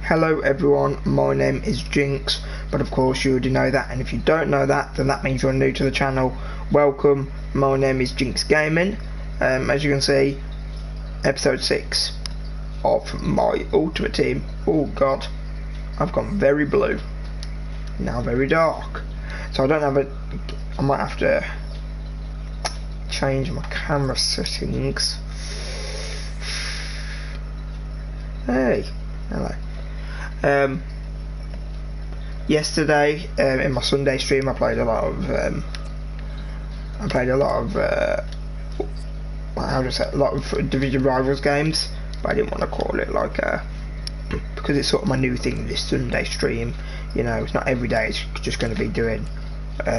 Hello everyone, my name is Jinx, but of course you already know that, and if you don't know that, then that means you're new to the channel. Welcome, my name is Jinx Gaming. As you can see, episode 6 of my Ultimate Team. Oh god, I've gone very blue, now very dark, so I don't have a, I might have to change my camera settings. Hey, hello. Yesterday in my Sunday stream I played a lot of Division Rivals games, but I didn't want to call it like because it's sort of my new thing, this Sunday stream. You know, it's not every day, it's just going to be doing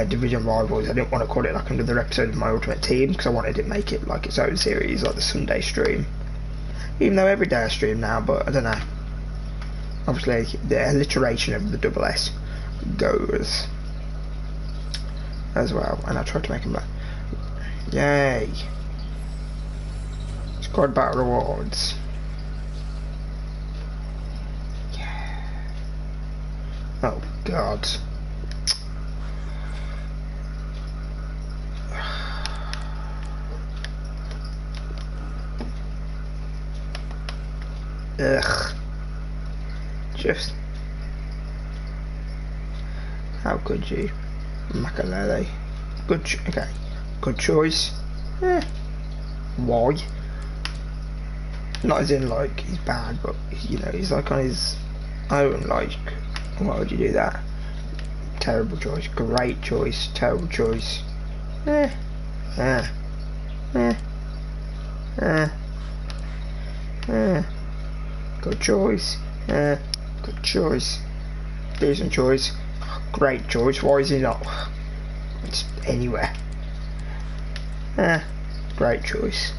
Division Rivals. I didn't want to call it like another episode of my Ultimate Team, because I wanted to make it like its own series, like the Sunday stream, even though every day I stream now. But I don't know, obviously the alliteration of the double S goes as well, and I tried to make them back. Yay! Squad battle rewards. Yeah. Oh god. Ugh. Just how could you? Makalele. Okay. Good choice. Why? Not as in like he's bad, but you know, he's like on his own, like, why would you do that? Terrible choice. Great choice. Terrible choice. Good choice. Good choice. Decent choice. Great choice. Why is he not just anywhere? Great choice.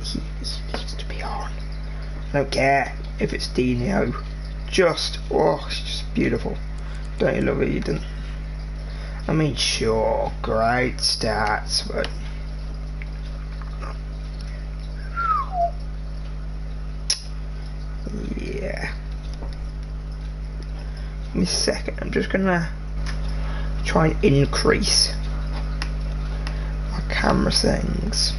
He needs to be on. I don't care if it's Dino. Just, oh, it's just beautiful. Don't you love it, Eden? I mean, sure, great stats, but yeah. Give me a second. I'm just gonna try and increase my camera settings.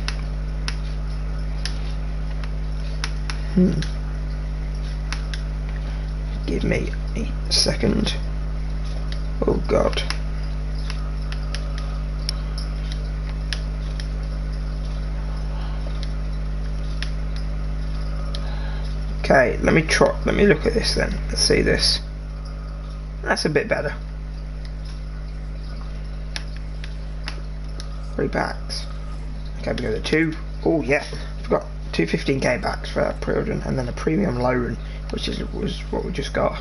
Give me a second. Oh god. Okay, let me look at this then. Let's see this. That's a bit better. 3 packs. Okay, we go to 2. Oh yeah, we've got 2 15k packs for pre-order, and then a premium loan, which was what we just got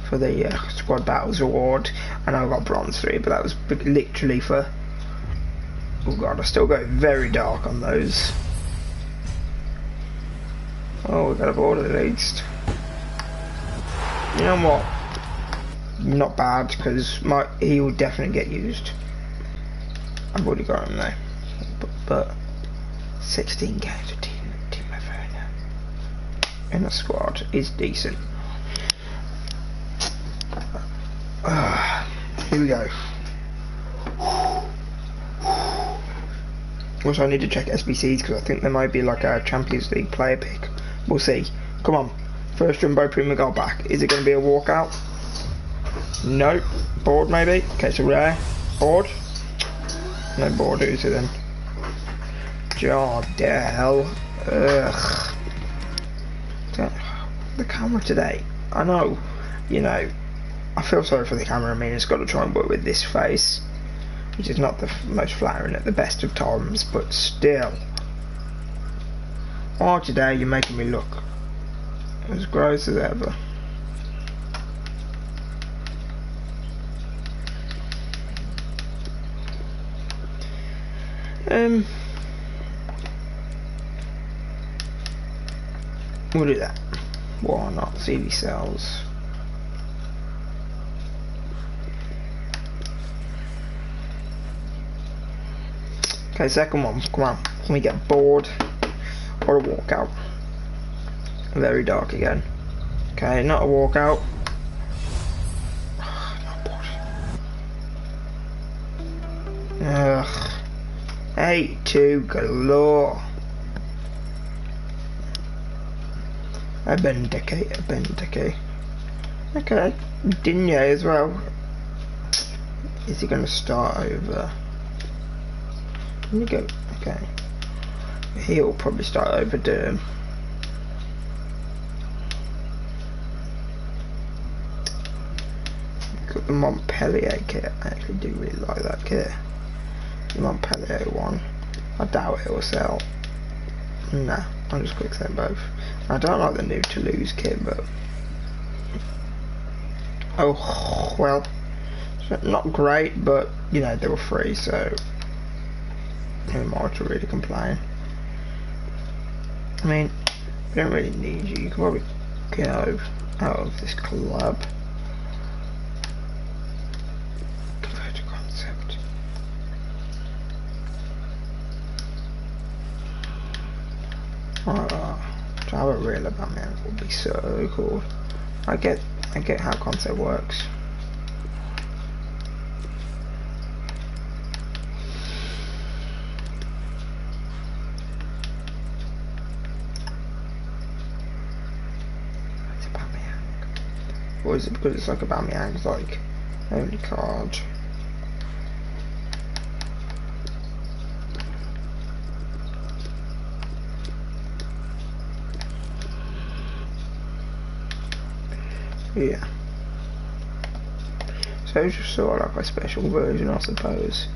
for the squad battles award. I know I got bronze 3, but that was literally for, oh god, I still go very dark on those. Oh, we got a board at least. You know what? Not bad, because he will definitely get used. I've already got him there, but 16 games with Team Inferno in the squad is decent. Here we go. Also, I need to check SBCs, because I think there might be like a Champions League player pick. We'll see. Come on. First Jumbo Prima goal back. Is it going to be a walkout? No. Board maybe? Okay, so rare. Board? No board, is it then? God the hell. Ugh. The camera today. I know. You know, I feel sorry for the camera. I mean, it's got to try and work with this face, which is not the most flattering at the best of times, but still. Oh, today you're making me look as gross as ever. We'll do that. Why not? CV cells. Okay, second one. Come on. Can we get bored or a walkout? Very dark again. Okay, not a walkout. Ugh. 8-2 galore. A Benteke. Okay, Digne as well. Is he going to start over? Can you go? Okay. He'll probably start over Durham. Got the Montpellier kit. I actually do really like that kit. The Montpellier one. I doubt it will sell. Nah, I'll just quick send both. I don't like the new Toulouse kit, but oh well, not great, but you know they were free, so who am I to really complain? I mean, we don't really need you. You can probably go out of this club. Convert to concept. To have a real about man would be so cool. I get how concept works. It's Aubameyang. Or is it because it's like Aubameyang's like only card? Yeah. So it's just sort of like a special version, I suppose.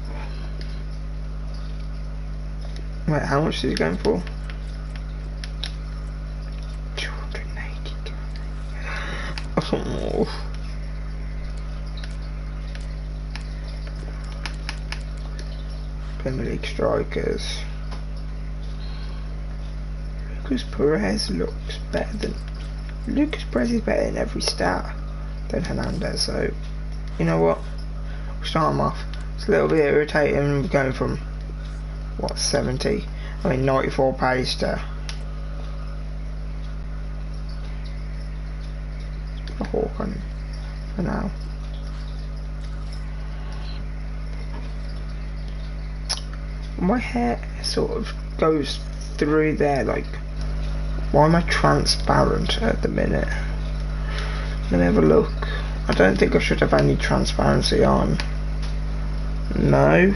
Wait, how much is it going for? 280. Oh. Premier League strikers. Lucas Perez looks better than. Lucas Perez is better in every stat than Hernandez, so you know what? We'll start him off. It's a little bit irritating going from what 94 pace to a hawk on him for now. My hair sort of goes through there, like. Why am I transparent at the minute? Let me have a look. I don't think I should have any transparency on. No.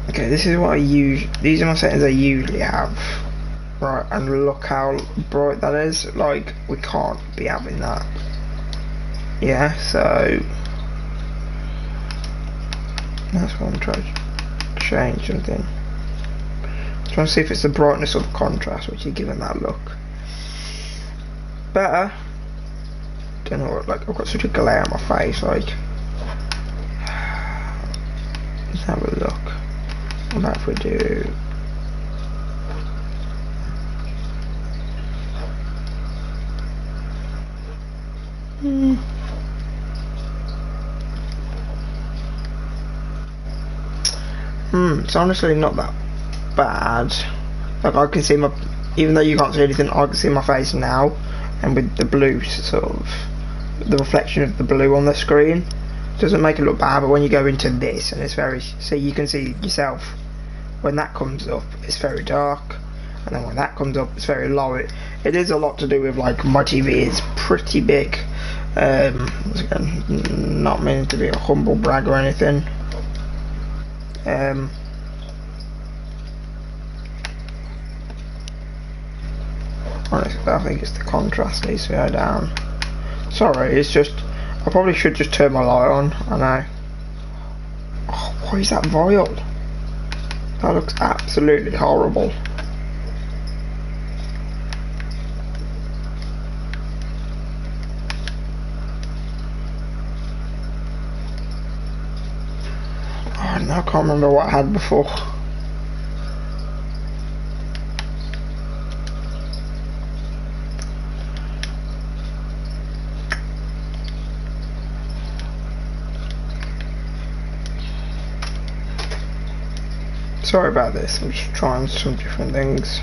Okay, this is what I use. These are my settings I usually have. Right, and look how bright that is. Like, we can't be having that. Yeah, so that's what I'm trying to change something. I'm trying to see if it's the brightness or the contrast which is giving that look better. Don't know what, like, I've got such a glare on my face, like. Let's have a look. What about if we do it's honestly not that bad. Like, I can see my, even though you can't see anything, I can see my face now, and with the blue sort of, the reflection of the blue on the screen doesn't make it look bad. But when you go into this, and it's very, so you can see yourself, when that comes up it's very dark, and then when that comes up it's very low. It is a lot to do with, like, my TV is pretty big. Again, not meaning to be a humble brag or anything. Honestly, I think it's the contrast needs to go down. Sorry, it's just, I probably should just turn my light on. I know. Oh, why is that vile? That looks absolutely horrible. I can't remember what I had before. Sorry about this, I'm just trying some different things.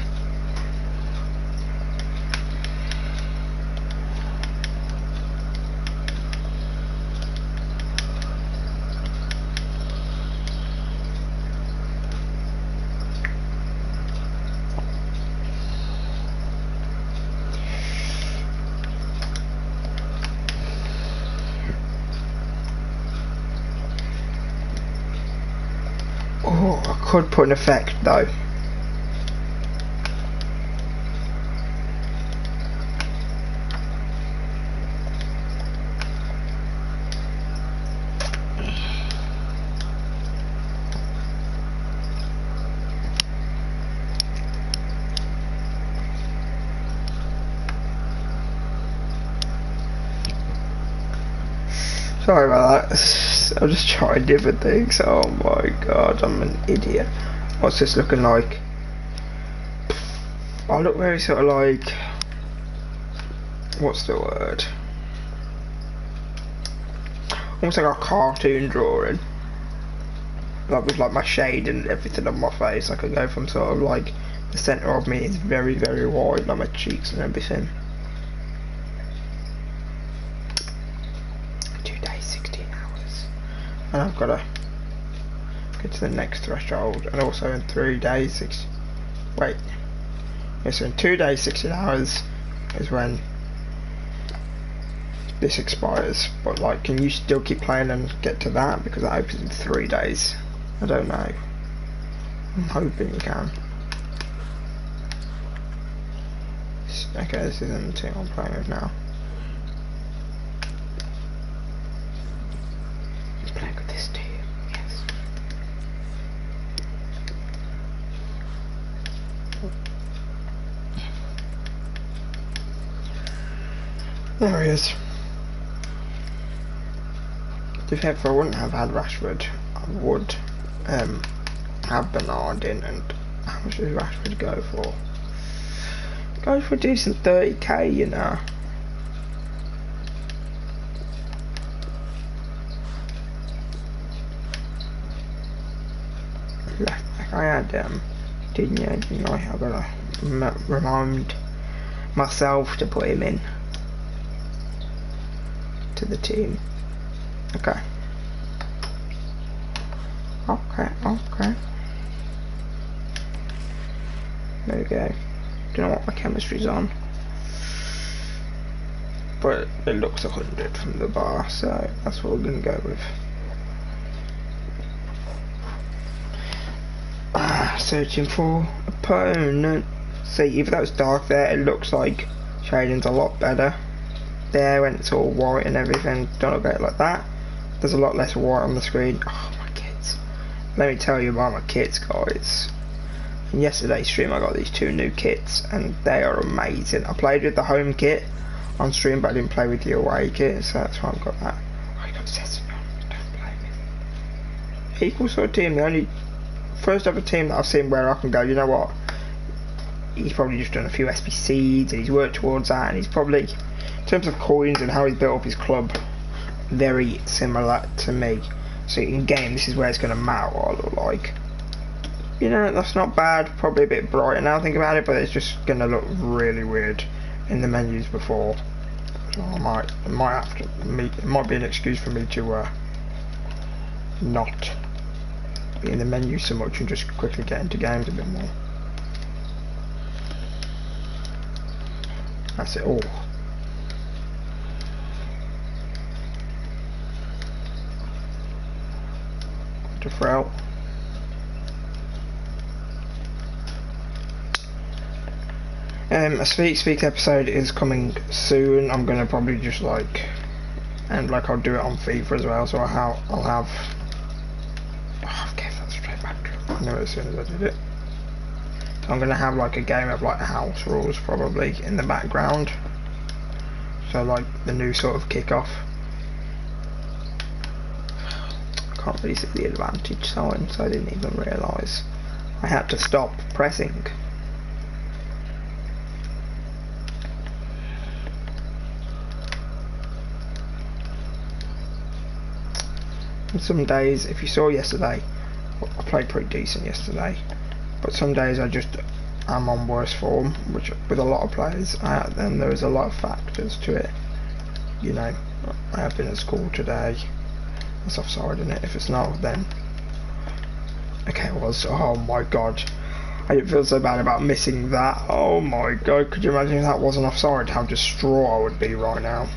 Oh, I could put an effect though. Sorry about that. I'm just trying different things. Oh my god, I'm an idiot. What's this looking like? I look very sort of like, what's the word? Almost like a cartoon drawing. Like with like my shade and everything on my face. I could go from sort of like the centre of me is very, very wide, like my cheeks and everything. 2 days, 16 hours. And I've got to get to the next threshold, and also in 3 days, wait. Yeah, so in 2 days, 16 hours is when this expires. But like, can you still keep playing and get to that? Because that opens in 3 days. I don't know. I'm hoping you can. Okay, this isn't the team I'm playing with now. I'm playing with this team, yes. There he is. If I wouldn't have had Rashford, I would have Bernard in. And how much does Rashford go for? Goes for a decent 30k, you know. Left back, I had didn't I? I've got to remind myself to put him in to the team. Okay. Okay. There we go. Don't know what my chemistry's on, but it looks 100 from the bar, so that's what we're gonna go with. Searching for opponent. See, if that was dark there, it looks like shading's a lot better. There, when it's all white and everything, don't look at it like that. There's a lot less white on the screen. Oh, my kits. Let me tell you about my kits, guys. In yesterday's stream I got these 2 new kits and they are amazing. I played with the home kit on stream, but I didn't play with the away kit, so that's why I've got that. Oh, you got Session, don't play with. Equal sort of team, the only first ever team that I've seen where I can go, you know what, he's probably just done a few SBCs and he's worked towards that, and he's probably, in terms of coins and how he's built up his club, very similar to me. So in game, this is where it's going to matter what I look like. You know, that's not bad, probably a bit bright now I think about it, but it's just going to look really weird in the menus before. So it might have to, it might be an excuse for me to not be in the menu so much and just quickly get into games a bit more. That's it all. To throw out. A Speak episode is coming soon. I'm gonna probably just like, and like I'll do it on FIFA as well. So I'll have. Oh, I've gave that straight back to him. I knew it as soon as I did it. So I'm gonna have like a game of like house rules probably in the background. So like the new sort of kickoff. can't really see the advantage sign, so I didn't even realise I had to stop pressing. And some days, if you saw yesterday, I played pretty decent yesterday, but some days I just am on worse form, which with a lot of players, and there is a lot of factors to it. You know, I have been at school today. That's offside, isn't it? If it's not, then okay, it was. Oh my god, I didn't feel so bad about missing that. Oh my god, could you imagine if that wasn't offside? How distraught I would be right now.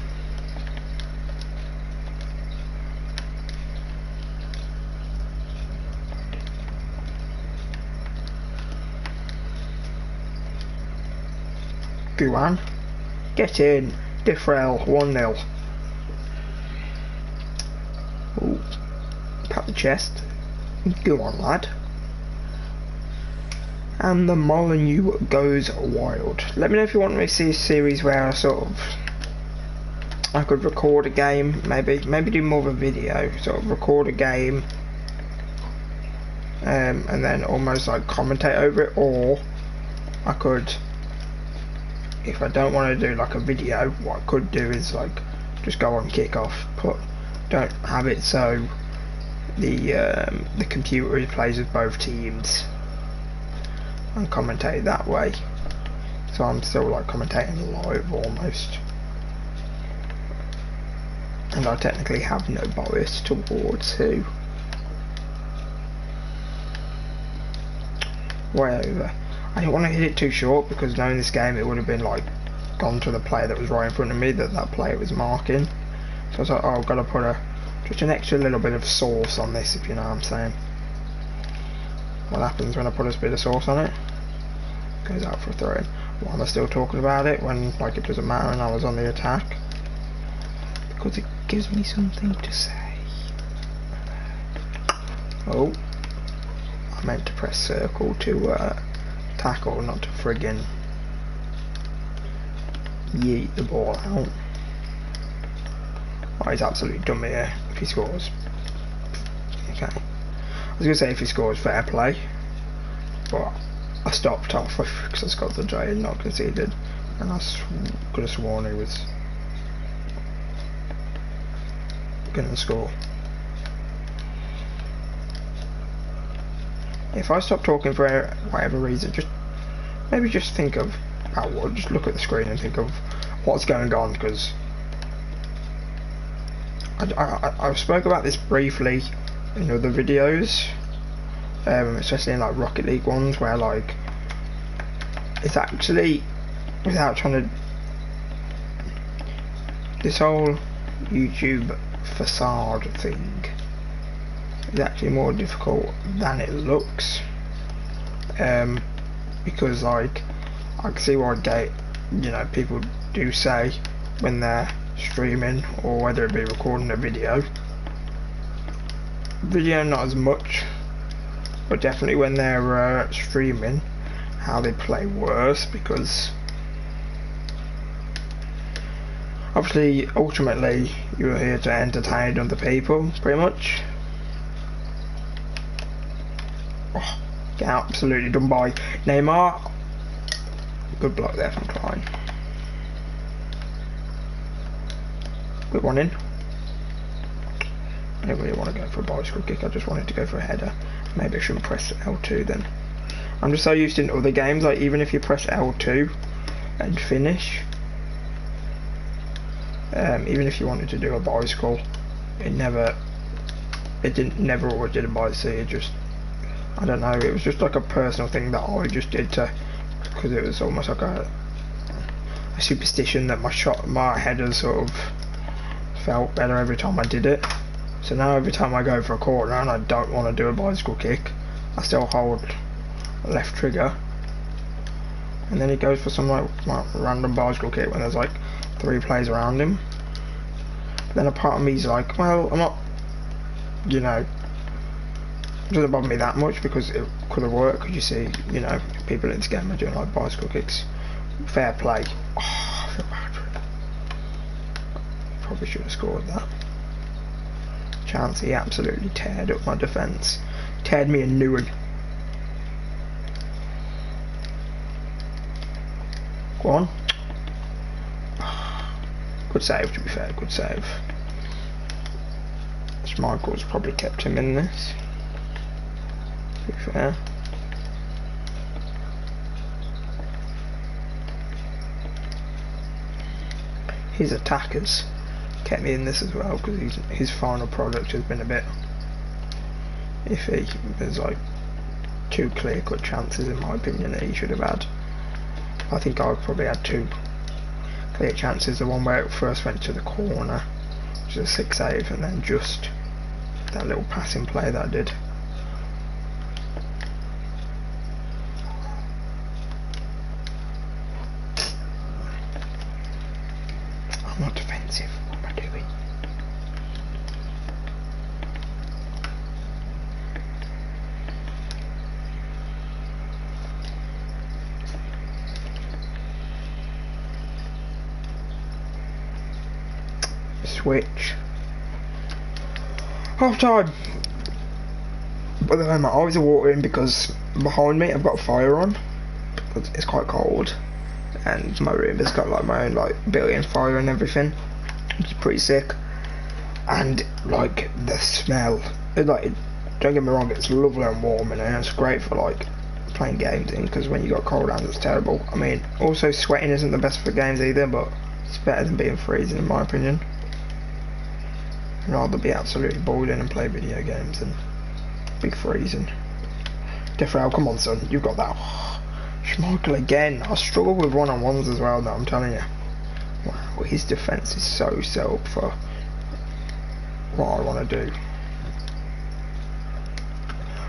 Guan, get in. Diffrell, 1-0. Ooh, pat the chest. Go on, lad. And the Molyneux goes wild. Let me know if you want me to see a series where I could record a game, maybe do more of a video, sort of record a game, and then almost like commentate over it, or I could, if I don't want to do like a video, what I could do is like just go on kickoff, don't have it so the computer plays with both teams and commentate that way, so I'm still like commentating live almost, and I technically have no bias towards who. Way over. I didn't want to hit it too short because knowing this game it would have been like gone to the player that was right in front of me that player was marking. So I was like, oh, I've got to put just an extra little bit of sauce on this, if you know what I'm saying. What happens when I put a bit of sauce on it? Goes out for a throw in. Why am I still talking about it when like it doesn't matter and I was on the attack? Because it gives me something to say. Oh, I meant to press circle to tackle, not to friggin' yeet the ball out. Oh, he's absolutely done me here if he scores. Okay. I was going to say if he scores, fair play. But I stopped off because I scored the try and not conceded. And I could have sworn he was going to score. If I stop talking for whatever reason, maybe just think of just look at the screen and think of what's going on, because I spoke about this briefly in other videos, especially in like Rocket League ones, where like it's actually, without trying to, this whole YouTube facade thing is actually more difficult than it looks, because like I can see why people do say when they're streaming, or whether it be recording a video not as much, but definitely when they're streaming, how they play worse, because obviously ultimately you're here to entertain other people pretty much. Oh, get absolutely done by Neymar. Good block there from Klein. Good one in. I didn't really want to go for a bicycle kick, I just wanted to go for a header. Maybe I shouldn't press L2 then. I'm just so used to in other games, like even if you press L2 and finish, even if you wanted to do a bicycle, never always did a bicycle. It just, I don't know, it was just like a personal thing that I just did because it was almost like a superstition that my headers sort of felt better every time I did it. So now every time I go for a corner and I don't want to do a bicycle kick, I still hold left trigger, and then he goes for some like random bicycle kick when there's like 3 players around him. But then a part of me's like, well, I'm not, it doesn't bother me that much because it could have worked, because you see, people in this game are doing like bicycle kicks. Fair play. Oh, I feel bad for it. Probably should have scored that. chance. He absolutely teared up my defence. Teared me a new one. Go on. Good save, to be fair, good save. Schmeichel's probably kept him in this, to be fair. His attackers kept me in this as well, because his final product has been a bit iffy. There's like 2 clear-cut chances in my opinion that he should have had. I think I probably had 2 clear chances. The one where it first went to the corner, which was a 6 save, and then just that little passing play that I did. I'm not defensive. What am I doing? Switch. Half time. By the way, my eyes are watering because behind me I've got a fire on. It's quite cold, and my room has got like my own like built-in fire and everything, which is pretty sick. And like the smell, like, don't get me wrong, it's lovely and warm and it's great for like playing games in, because when you got cold hands it's terrible. I mean, also sweating isn't the best for games either, but it's better than being freezing in my opinion. I'd rather be absolutely boiling and play video games than be freezing. Defrel, come on son, you've got that. Schmeichel again. I struggle with one-on-ones as well, though, I'm telling you. Wow, his defence is so set up for what I want to do.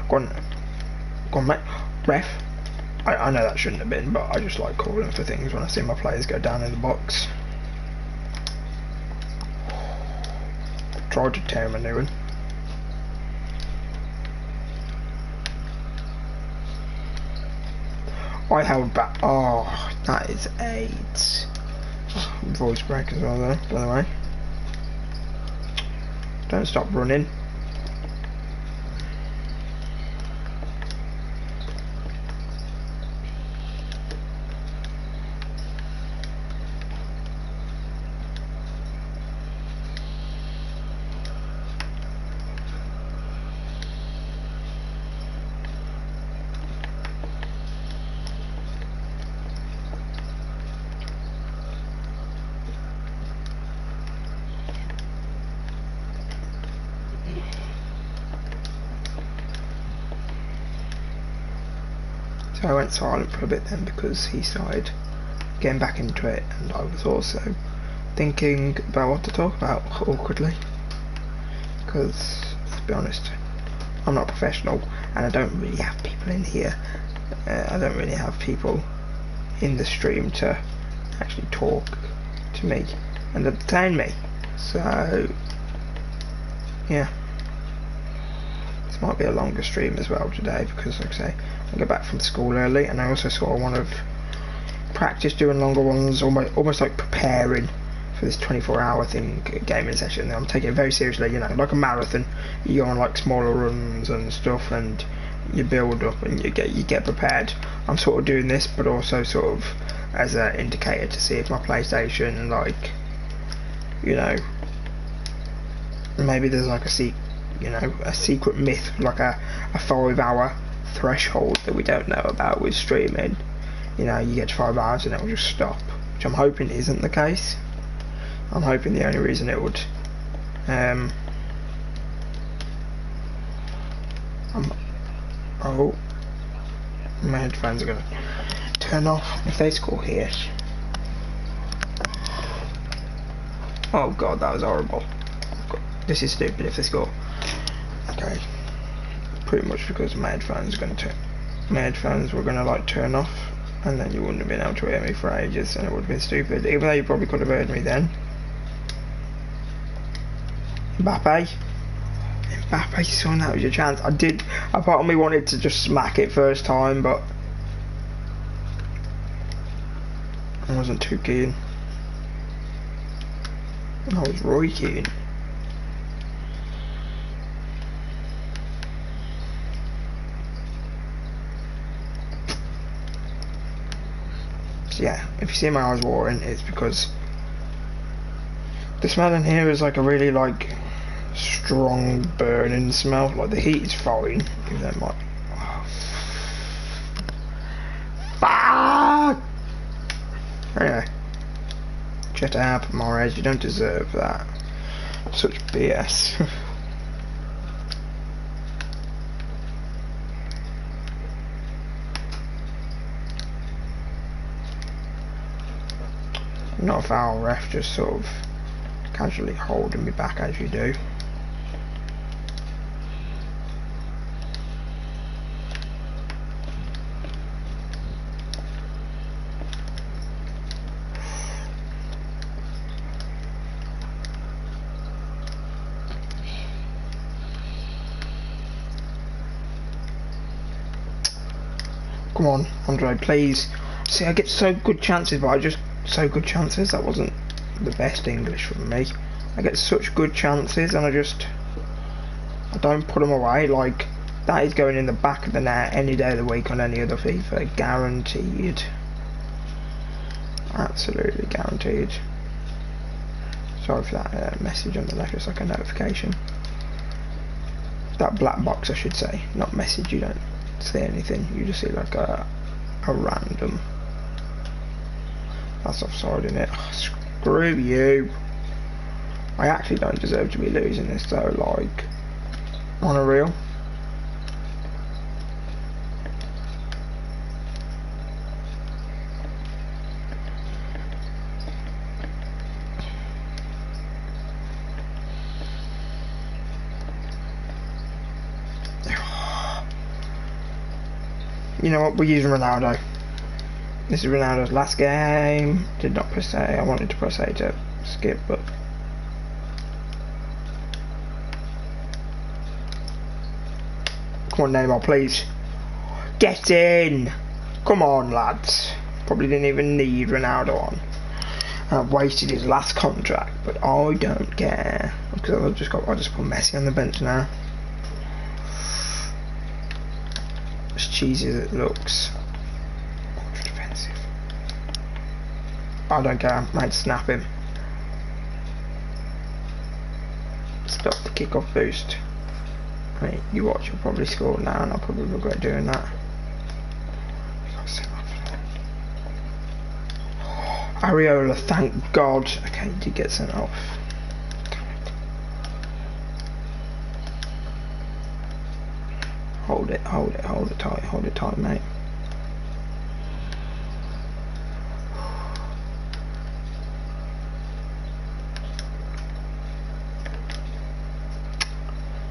Go on mate. Ref. I know that shouldn't have been, but I just like calling for things when I see my players go down in the box. Tried to tear him a new one. I held back. Oh, that is 8. Oh, voice break as well there, by the way. Don't stop running. So I went silent for a bit then because he started getting back into it, and I was also thinking about what to talk about awkwardly, because to be honest, I'm not professional and I don't really have people in here. I don't really have people in the stream to actually talk to me and entertain me, so yeah. This might be a longer stream as well today because, like I say, I get back from school early, and I also sort of want to practice doing longer ones, almost like preparing for this 24-hour thing, gaming session. I'm taking it very seriously, you know, like a marathon. You go on like smaller runs and stuff, and you build up and you get prepared. I'm sort of doing this, but also sort of as an indicator to see if my PlayStation, like, you know, maybe there's like a secret myth, like a 5-hour threshold that we don't know about with streaming. You know, you get to 5 hours and it will just stop, which I'm hoping isn't the case. I'm hoping the only reason it would oh, my headphones are gonna turn off if they score here. Oh god, that was horrible. This is stupid if they score. Okay, pretty much because my headphones were gonna like turn off, and then you wouldn't have been able to hear me for ages, and it would have been stupid, even though you probably could have heard me then. Mbappe, son, that was your chance. A part of me wanted to just smack it first time, but I wasn't too keen. I was really keen. So yeah, if you see my eyes watering, it's because the smell in here is like a really like strong burning smell. Like the heat is fine, even though it might. Fuck! Anyway, shut up, Morez, you don't deserve that. Such BS. Not a foul, ref, just sort of casually holding me back as you do. Come on, Andre, please. See, I get so good chances, but I just... So good chances, that wasn't the best English from me. I get such good chances and I don't put them away. Like, that is going in the back of the net any day of the week on any other FIFA. Guaranteed. Absolutely guaranteed. Sorry for that message on the left, it's like a notification. That black box, I should say, not message. You don't see anything, you just see like a random. That's offside, isn't it? Oh, screw you. I actually don't deserve to be losing this though, like, on a real. You know what, we're using Ronaldo. This is Ronaldo's last game. Did not press A. I wanted to press A to skip, but come on, Neymar, please. Get in! Come on, lads. Probably didn't even need Ronaldo on. I've wasted his last contract, but I don't care because I just put Messi on the bench now. As cheesy as it looks. I don't care, I might snap him. Stop the kick-off boost. Right, you watch, you'll probably score now and I'll probably regret doing that. Areola, thank God. Okay, he did get sent off. Hold it tight, mate.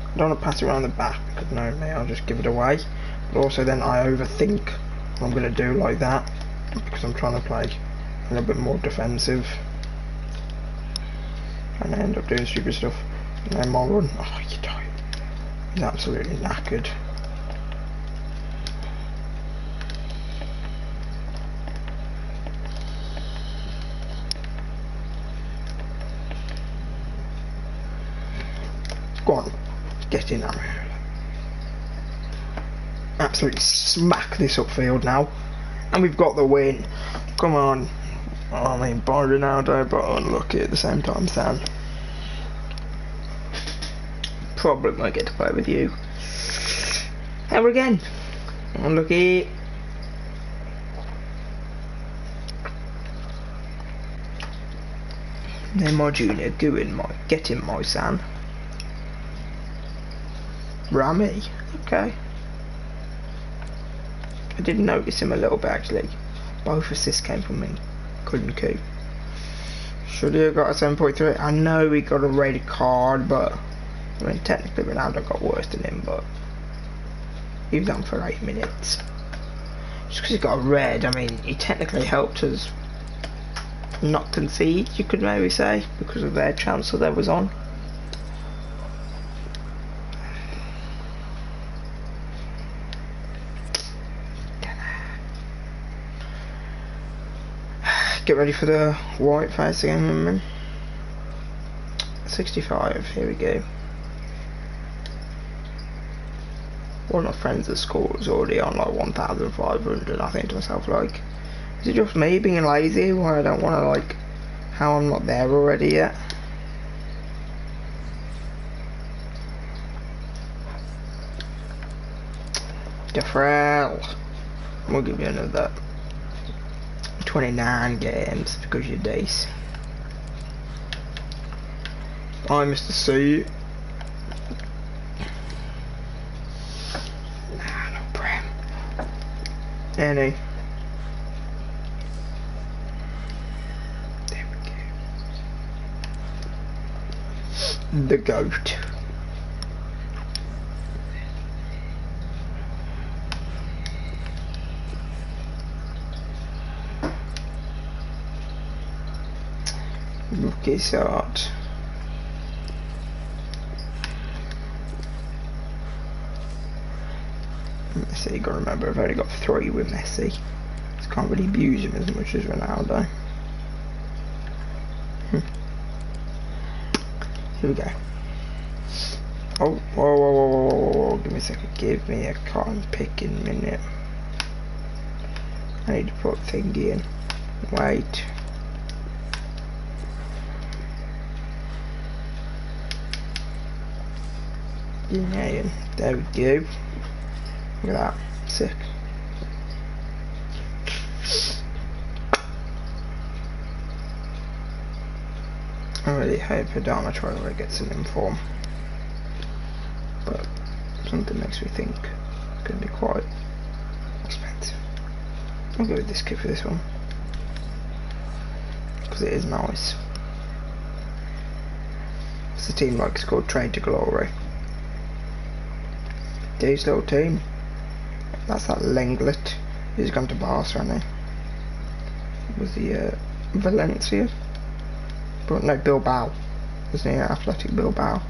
I don't want to pass it around the back because no, mate, I'll just give it away. But also then I overthink what I'm going to do like that because I'm trying to play a little bit more defensive. And I end up doing stupid stuff. And then my run, oh, you die. He's absolutely knackered. Go on. Get in there. Absolutely smack this upfield now. And we've got the win. Come on. Oh, I mean, by Ronaldo, but unlucky at the same time, Sam. Probably won't get to play with you. Ever again. Unlucky. Neymar Jr. Get in, my son. Rami, okay. I did notice him a little bit actually. Both assists came from me. Couldn't coup. Should he have got a 7.3? I know he got a red card, but I mean technically Ronaldo got worse than him, but he was on for 8 minutes. Just because he got a red, I mean he technically helped us not concede, you could maybe say, because of their chance that was on. Get ready for the white face again, remember? 65, here we go. One of my friends at school was already on like 1,500. I think to myself, like, Is it just me being lazy? Why I don't want to, like, how I'm not there already yet? Defrel. We'll give you another 29 games because you're decent. Hi, Mr. C. Nah, no Prem. Any. There we go. The goat. Rookie sort. Messi, gotta remember I've only got 3 with Messi. Just can't really abuse him as much as Ronaldo. Here we go. Oh, whoa, whoa, whoa, whoa, whoa, whoa, give me a second. Give me a cotton picking minute. I need to put thingy in. Wait. Yeah, there we go. Look at that. Sick. I really hope Adama Traore gets an inform. But something makes me think it's going to be quite expensive. I'll go with this kit for this one. Because it is nice. It's a team like it's called Trade to Glory. Dave's little team. That's that Lenglet. He's gone to Barca, hasn't he? Was he Valencia? But no, Bilbao. Wasn't he Athletic Bilbao?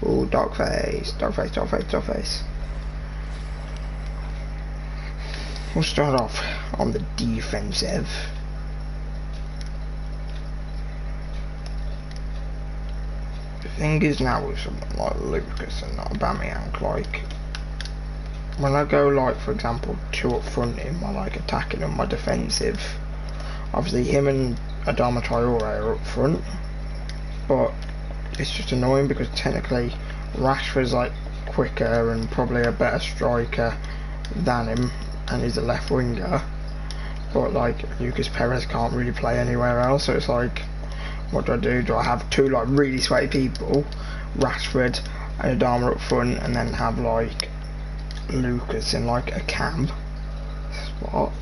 Oh, dark face, dark face, dark face, dark face. We'll start off on the defensive. The thing is now with someone like Lucas and not Aubameyang, like when I go like for example 2 up front in my like attacking and my defensive, obviously him and Adama Traore are up front, but it's just annoying because technically Rashford's like quicker and probably a better striker than him and he's a left winger, but like Lucas Perez can't really play anywhere else, so it's like what do I do? Do I have 2 like really sweaty people, Rashford and Adama up front, and then have like Lucas in like a cam spot,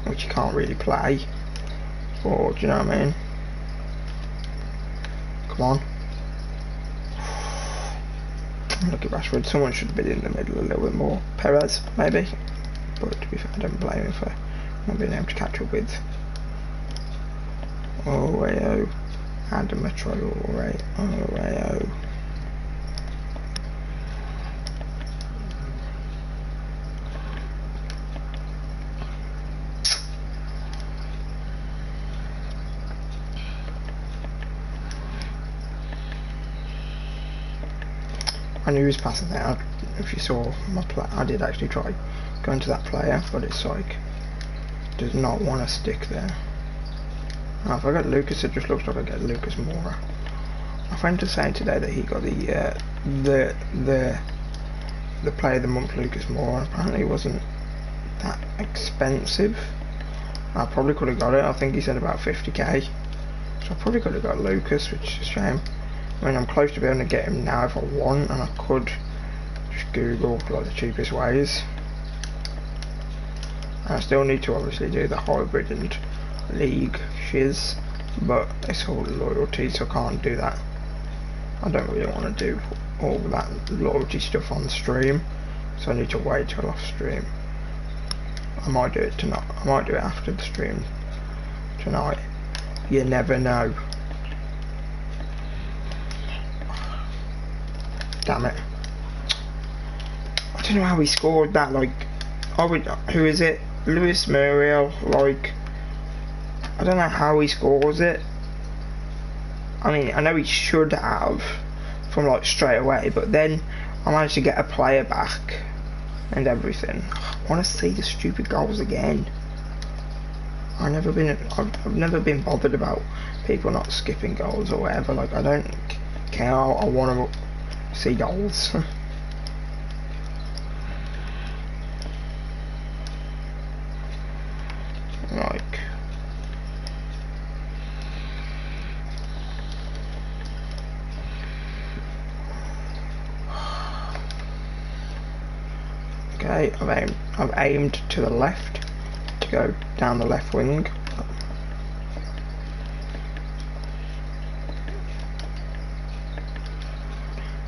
which you can't really play, or do you know what I mean? Come on. Look at Rashford, someone should have been in the middle a little bit more. Perez, maybe, but to be fair, I don't blame him for not being able to catch up with. Oh, Rayo, Adama Traore, oh, Rayo. I knew he was passing there. If you saw my play, I did actually try going to that player, but it's like does not want to stick there. Oh, if I get Lucas, it just looks like I get Lucas Moura. My friend was saying today that he got the player of the month, Lucas Moura. Apparently, it wasn't that expensive. I probably could have got it. I think he said about 50k, so I probably could have got Lucas, which is a shame. I mean, I'm close to being able to get him now if I want, and I could just Google like the cheapest ways. And I still need to obviously do the hybrid and league shiz, but it's all loyalty, so I can't do that. I don't really want to do all that loyalty stuff on stream, so I need to wait till off stream. I might do it tonight. I might do it after the stream tonight. You never know. Damn it. I don't know how he scored that, like, who is it? Luis Muriel, like, I don't know how he scores it. I mean, I know he should have from like straight away, but then I managed to get a player back and everything. I want to see the stupid goals again. I've never been bothered about people not skipping goals or whatever. Like, I don't care. I want to see goals. Like, okay, I've aimed to the left to go down the left wing.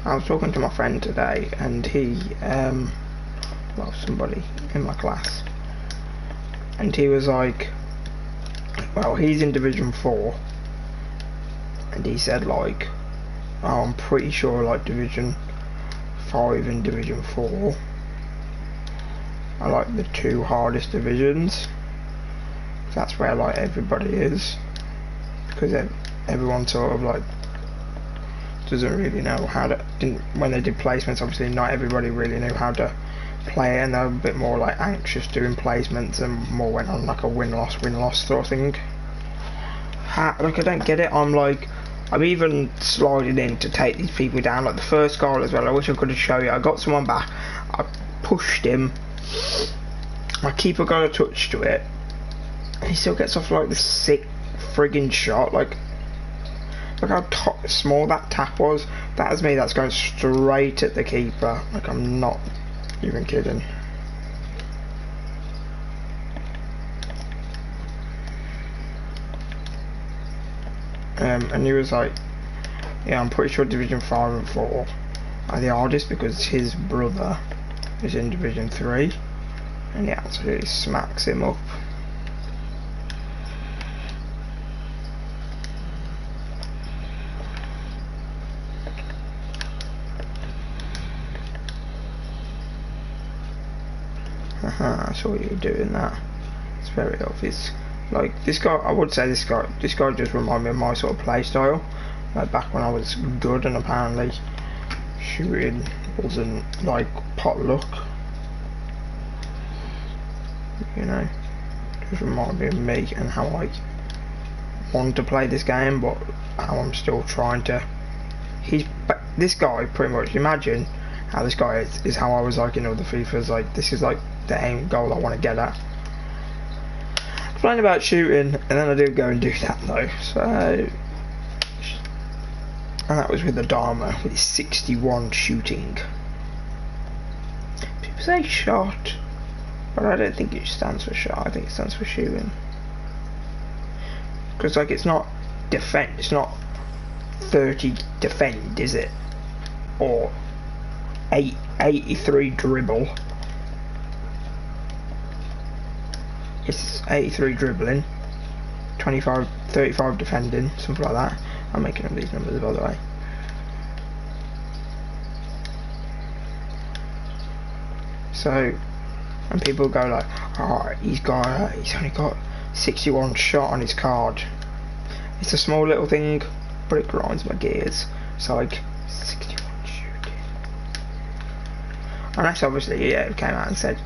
I was talking to my friend today, and he, well, somebody in my class, and he was like, well, he's in Division 4, and he said, like, oh, I'm pretty sure, like, Division 5 and Division 4 are, like, the two hardest divisions. That's where, like, everybody is, because everyone sort of, like, doesn't really know how to, when they did placements, obviously not everybody really knew how to play it, and they're a bit more like anxious doing placements and more went on like a win-loss sort of thing. Like, I don't get it. I'm even sliding in to take these people down, like the first goal as well. I wish I could have shown you. I got someone back, I pushed him, my keeper got a touch to it, and he still gets off like the sick friggin' shot. Like, look how small that tap was. That is me, that's going straight at the keeper. Like, I'm not even kidding. And he was like, yeah, I'm pretty sure Division 5 and 4 are the hardest because his brother is in Division 3 and he absolutely smacks him up. I saw you doing that. It's very obvious. Like, this guy, I would say this guy just reminded me of my sort of play style. Like, back when I was good and apparently shooting wasn't like potluck. You know, just reminded me of me and how I want to play this game, but how I'm still trying to. This guy pretty much. Imagine how this guy is how I was like in other FIFAs. Like, this is like the aim goal I want to get at. I complain about shooting, and then I do go and do that though. So, and that was with the Dharma with his 61 shooting. People say shot, but I don't think it stands for shot. I think it stands for shooting. Because like, it's not defend. It's not 30 defend, is it? Or 83 dribble. It's 83 dribbling, 35 defending, something like that. I'm making up these numbers, by the way. So, and people go like, oh, he's only got 61 shot on his card. It's a small little thing, but it grinds my gears. So like, 61 shooting. Unless obviously, yeah, it came out and said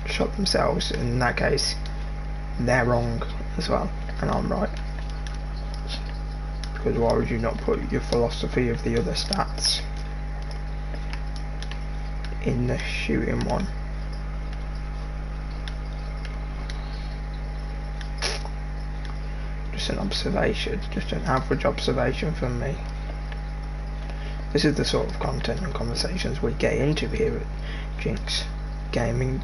shot themselves. In that case, they're wrong as well, and I'm right. Because why would you not put your philosophy of the other stats in the shooting one? Just an observation, just an average observation from me. This is the sort of content and conversations we get into here at Jinx Gaming.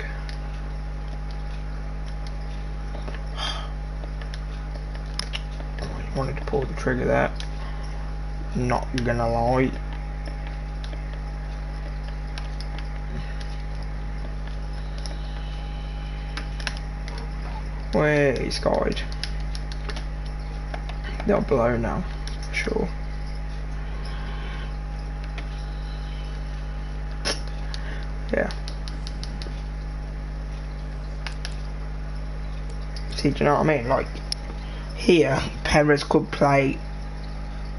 Wanted to pull the trigger there, not gonna lie. Where is guide? They're below now, for sure. Yeah. See, do you know what I mean? Like, here, Perez could play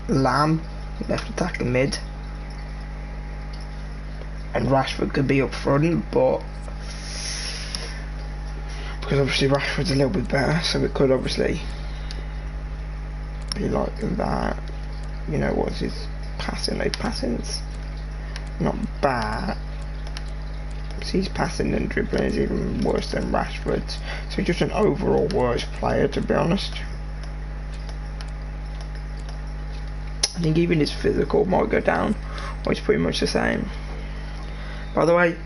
Lamb, left attacking mid, and Rashford could be up front, but because obviously Rashford's a little bit better, so it could obviously be like that. You know, what's his passing? His passing's not bad. So his passing and dribbling is even worse than Rashford's. So he's just an overall worse player, to be honest. I think even his physical might go down, or it's pretty much the same. By the way,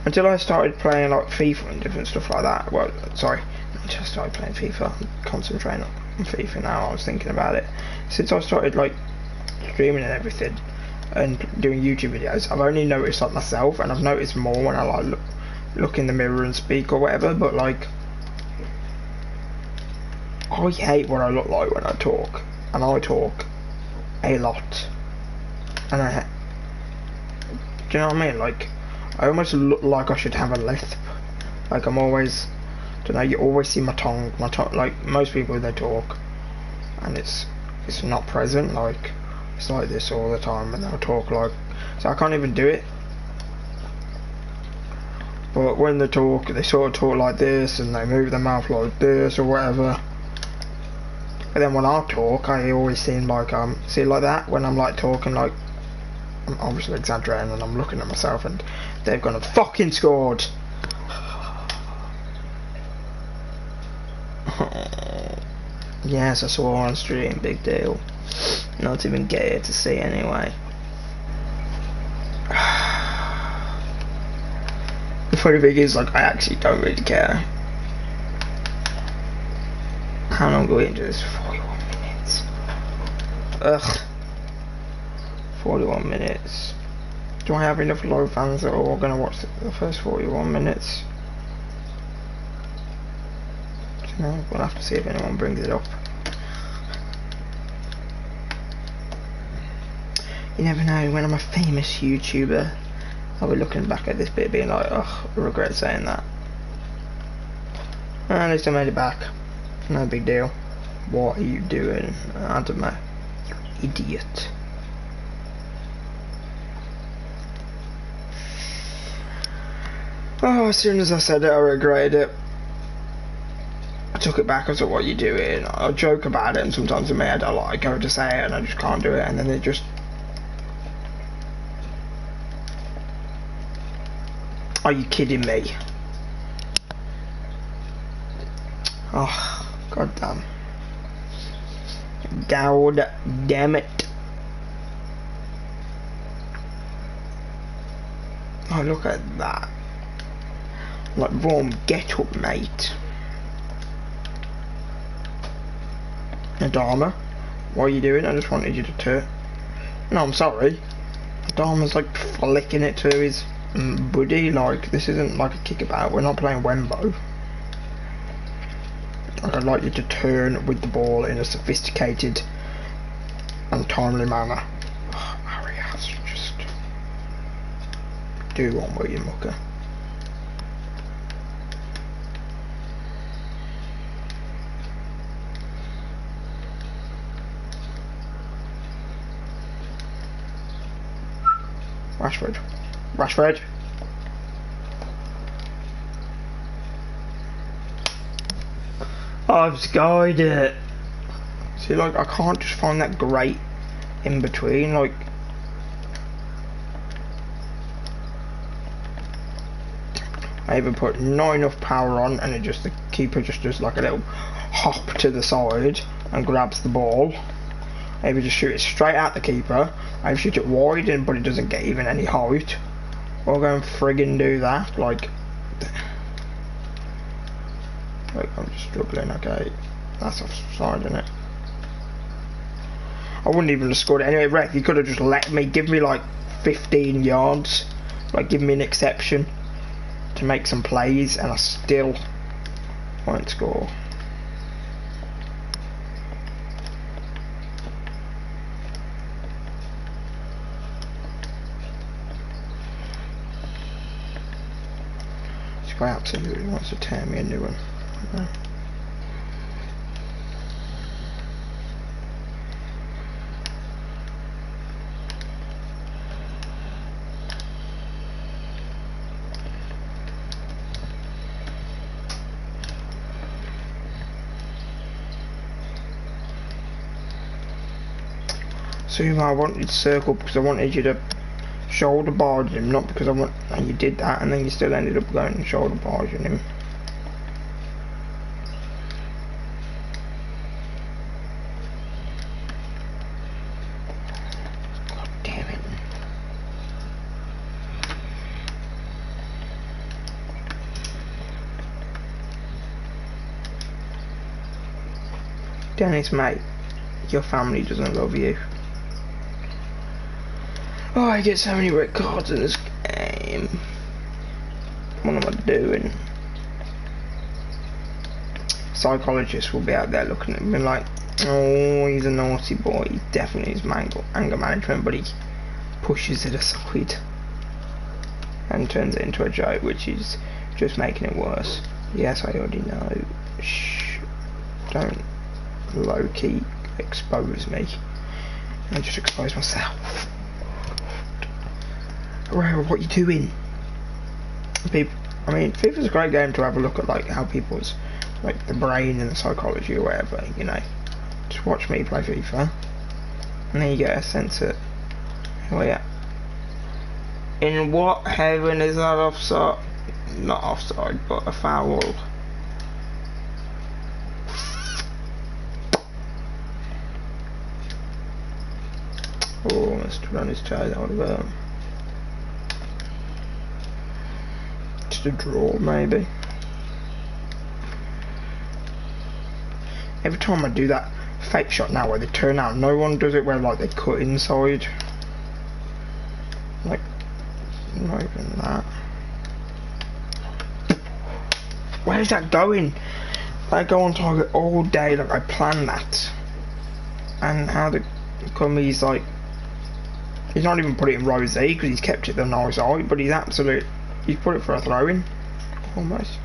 until I started playing like FIFA and different stuff like that, well, sorry, until I started playing FIFA, I'm concentrating on FIFA now, I was thinking about it. Since I started like streaming and everything, and doing YouTube videos, I've only noticed like myself, and I've noticed more when I like look in the mirror and speak or whatever, but like, I hate what I look like when I talk, and I talk a lot, and do you know what I mean? Like, I almost look like I should have a lisp. Like, I'm always, don't know, you always see my tongue, like most people, they talk and it's not present. Like, it's like this all the time, and they'll talk like, so I can't even do it. But when they talk, they sort of talk like this, and they move their mouth like this or whatever. But then when I talk, I always seem like see like that, when I'm like talking, like I'm obviously exaggerating, and I'm looking at myself, and they've gone and fucking scored. Yes, I saw on stream, big deal. Not even get it to see anyway. The funny thing is, like, I actually don't really care. How long are we into this? 41 minutes. Ugh. 41 minutes. Do I have enough low fans that are all going to watch the first 41 minutes? No, we'll have to see if anyone brings it up. You never know, when I'm a famous YouTuber, I'll be looking back at this bit being like, oh, I regret saying that. At least I made it back. No big deal. What are you doing? I don't know. You idiot. Oh, as soon as I said it, I regretted it. I took it back. I was like, what are you doing? I joke about it, and sometimes in my head I go to say it and I just can't do it, and then it just... Are you kidding me? Oh, god damn. God damn it. Oh, look at that. Like, Rom, get up, mate. Adama, what are you doing? I just wanted you to turn. No, I'm sorry. Adama's like flicking it to his buddy. Like, this isn't like a kickabout. We're not playing Wembo. Like, I'd like you to turn with the ball in a sophisticated and timely manner. Oh, Arias, just do one, will you, mucker? Rashford. Rashford. I've skied it. See, like, I can't just find that great in between, like... I even put not enough power on, and the keeper just does like a little hop to the side and grabs the ball. I even just shoot it straight at the keeper. I shoot it wide, but it doesn't get even any height. I'll go and friggin' do that, like... Wait, I'm just struggling, okay. That's offside, isn't it? I wouldn't even have scored it anyway. Rec, you could have just let me, give me like 15 yards. Like, give me an exception to make some plays, and I still won't score. This guy absolutely wants to tear me a new one. Sumo, I wanted to circle because I wanted you to shoulder barge him, not because I want. And you did that, and then you still ended up going and shoulder barging him. God damn it! Dennis, mate, your family doesn't love you. Oh, I get so many red cards in this game. What am I doing? Psychologists will be out there looking at me like, oh, he's a naughty boy. He definitely is anger management, but he pushes it aside and turns it into a joke, which is just making it worse. Yes, I already know. Shh. Don't low-key expose me. I just expose myself. What you doing? People, I mean, FIFA's a great game to have a look at, like how people's, like the brain and the psychology or whatever. You know, just watch me play FIFA, and then you get a sense of, oh yeah. In what heaven is that offside? Not offside, but a foul. Oh, must have run his toe. That would have just a draw, maybe. Every time I do that fake shot now where they turn out, no one does it where like they cut inside. Like, not even that. Where's that going? I go on target all day, like I planned that. And how the come he's like, he's not even put it in row Z because he's kept it the nice eye, but he's put it for a throw in. Almost.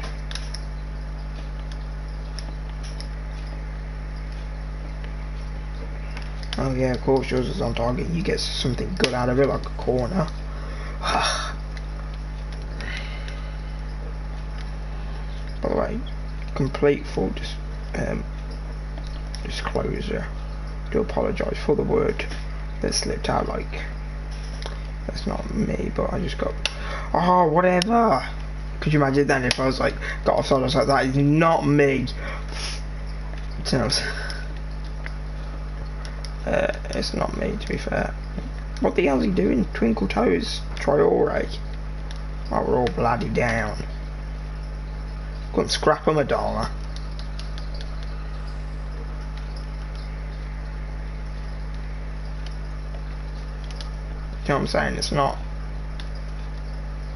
Oh yeah, of course yours is on target. You get something good out of it, like a corner. By the way, complete full disclosure. I do apologise for the word that slipped out. Like, that's not me, but I just got. Oh, whatever. Could you imagine then if I was like got offside? I was like, that is not me. It's not me, to be fair. What the hell's he doing? Twinkle toes, Traore. Oh, we're all bloody down. Couldn't scrap him a dollar. You know what I'm saying? It's not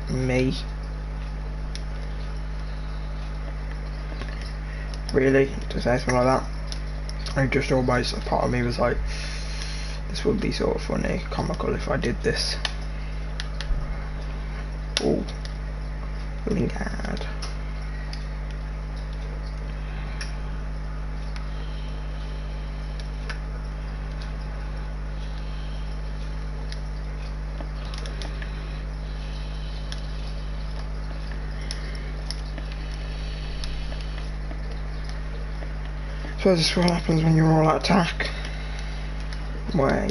me. Really, to say something like that. I just always, a part of me was like, this would be sort of funny, comical if I did this. Oh, Lingard. So this is what happens when you're all out attack. Way.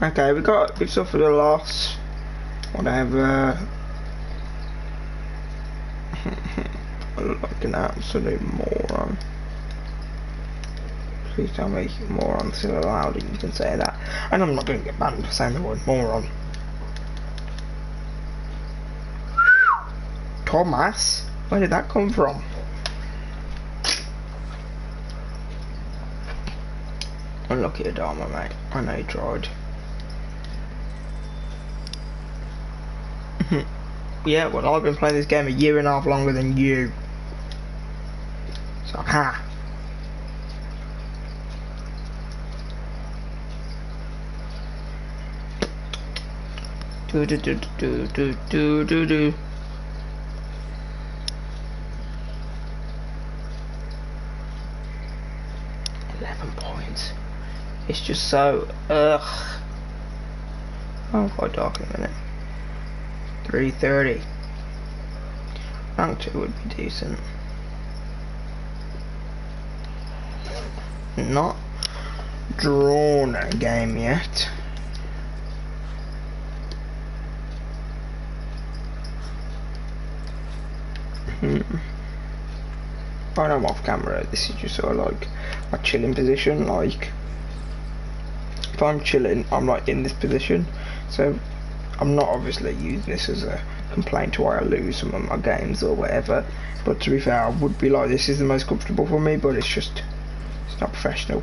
Okay, we've suffered a loss. Whatever. I look like an absolute moron. Please tell me moron's still allowed and you can say that. And I'm not going to get banned for saying the word moron. Thomas? Where did that come from? Unlucky Adama, mate. I know you tried. Yeah, well, I've been playing this game a year and a half longer than you. So, ha. Do do do do do do do do. It's just so, oh, quite dark in a minute. 3:30. Rank 2 would be decent. drawn a game yet. When I'm off camera, this is just sort of like my chilling position. Like, if I'm chilling, I'm like in this position. So I'm not obviously using this as a complaint to why I lose some of my games or whatever. But to be fair, I would be like, this is the most comfortable for me, but it's not professional.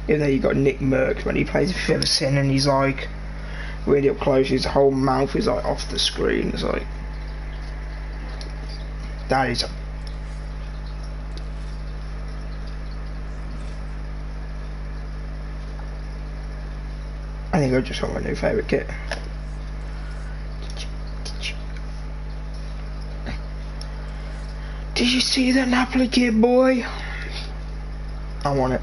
Even though you got Nick Merckx when he plays, if you've ever seen, and he's like really up close, his whole mouth is like off the screen. It's like, that is a I think I just got my new favourite kit. Did you see that Napoli kit, boy? I want it.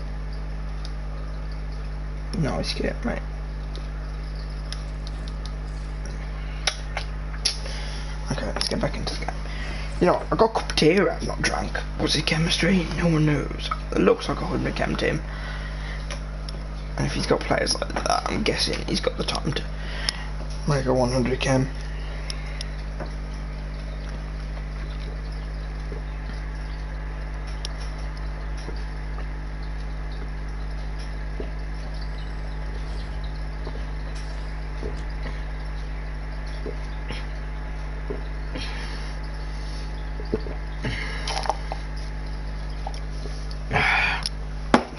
Nice kit, mate. Okay, let's get back into the game. You know, I got a cup of tea I've not drank. What's it, chemistry? No one knows. It looks like a Hood McChem team. And if he's got players like that, I'm guessing he's got the time to make a 100 chem.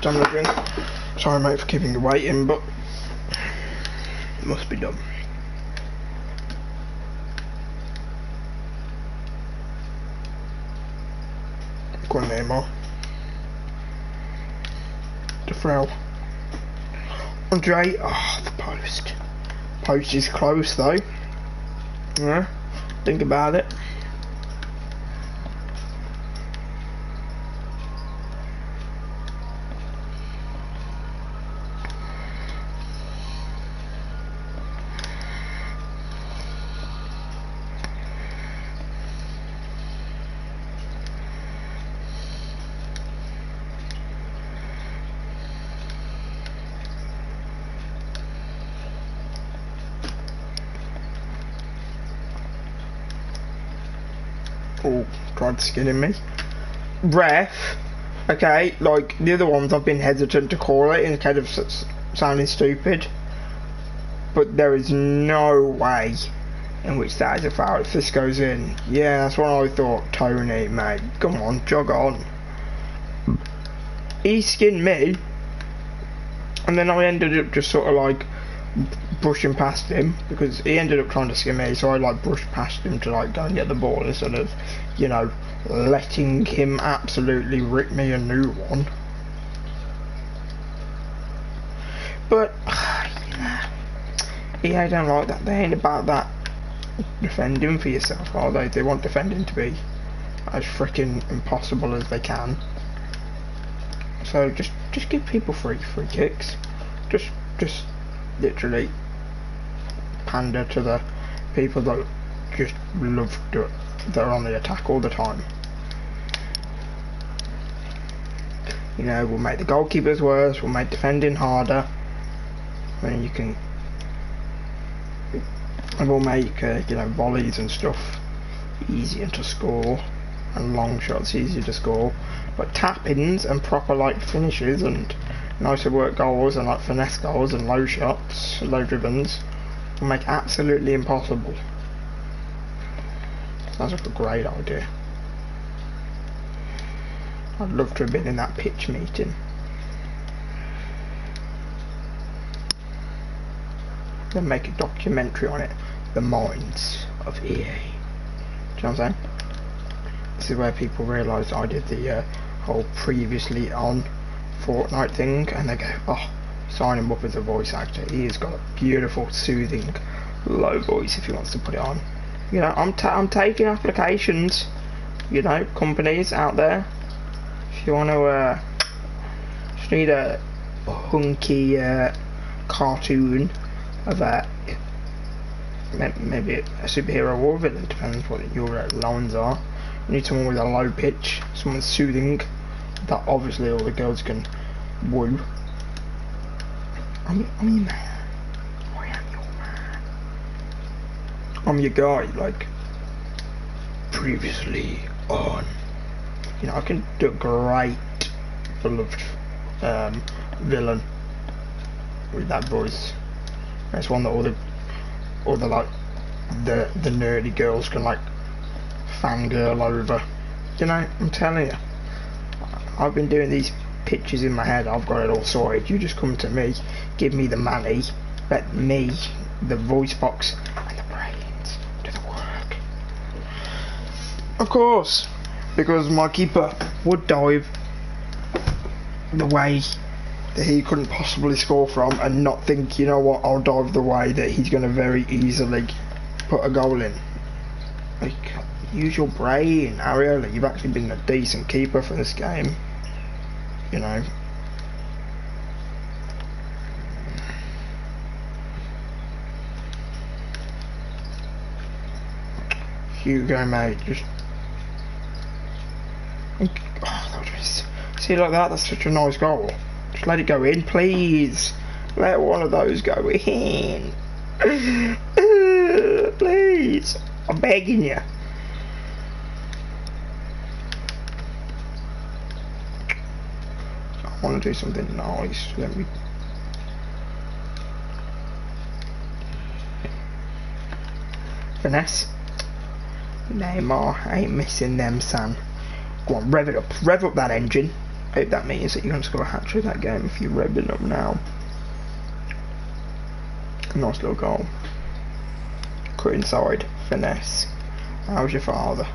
Time to drink. Sorry mate for keeping you waiting, but it must be done. Go on Neymar. Defrel. Andre, oh the post. Post is close though. Yeah, think about it. Oh, tried skinning me. Ref, okay, like the other ones I've been hesitant to call it instead of sounding stupid, but there is no way in which that is a foul. If this goes in, yeah, that's what I thought. Tony, mate, come on, jog on. He skinned me, and then I ended up just sort of like brushing past him because he ended up trying to skin me, so I like brushed past him to like go and get the ball instead of, you know, letting him absolutely rip me a new one. But EA don't like that. They ain't about that defending for yourself, are they? They want defending to be as freaking impossible as they can. So just give people free kicks. Just literally pander to the people that just love to, that are on the attack all the time. You know, we'll make the goalkeepers worse, we'll make defending harder. I mean, you can, and we'll make you know, volleys and stuff easier to score, and long shots easier to score. But tap-ins and proper like finishes and nicer work goals and like finesse goals and low shots, low dribblings will make absolutely impossible. Sounds like a great idea. I'd love to have been in that pitch meeting. Then make a documentary on it. The minds of EA. Do you know what I'm saying? This is where people realise I did the whole previously on Fortnite thing, and they go, oh, sign him up as a voice actor. He has got a beautiful, soothing, low voice if he wants to put it on. You know, I'm taking applications. You know, companies out there. If you want to, just need a hunky cartoon of a maybe a superhero or a villain, depends what your lines are. You need someone with a low pitch, someone soothing, that obviously all the girls can woo. I'm your man. I am your man. I'm your guy, like, previously on. You know, I can do a great, beloved villain with that voice. It's one that all the like, the nerdy girls can, like, fangirl over. You know, I'm telling you. I've been doing these pictures in my head, I've got it all sorted. You just come to me, give me the money, let me, the voice box, and the brains do the work. Of course, because my keeper would dive the way that he couldn't possibly score from and not think, you know what, I'll dive the way that he's going to very easily put a goal in. Like, use your brain, Ariel. You've actually been a decent keeper for this game. You know. Hugo, mate, just... Oh, see, like that, that's such a nice goal. Just let it go in, please. Let one of those go in. Please. I'm begging you. I want to do something nice. Let me... Finesse. Neymar ain't missing them, son. Go on, rev it up. Rev up that engine. I hope that means that you're going to score a hat-trick that game if you're revving up now. Nice little goal. Cut inside. Finesse. How's your father?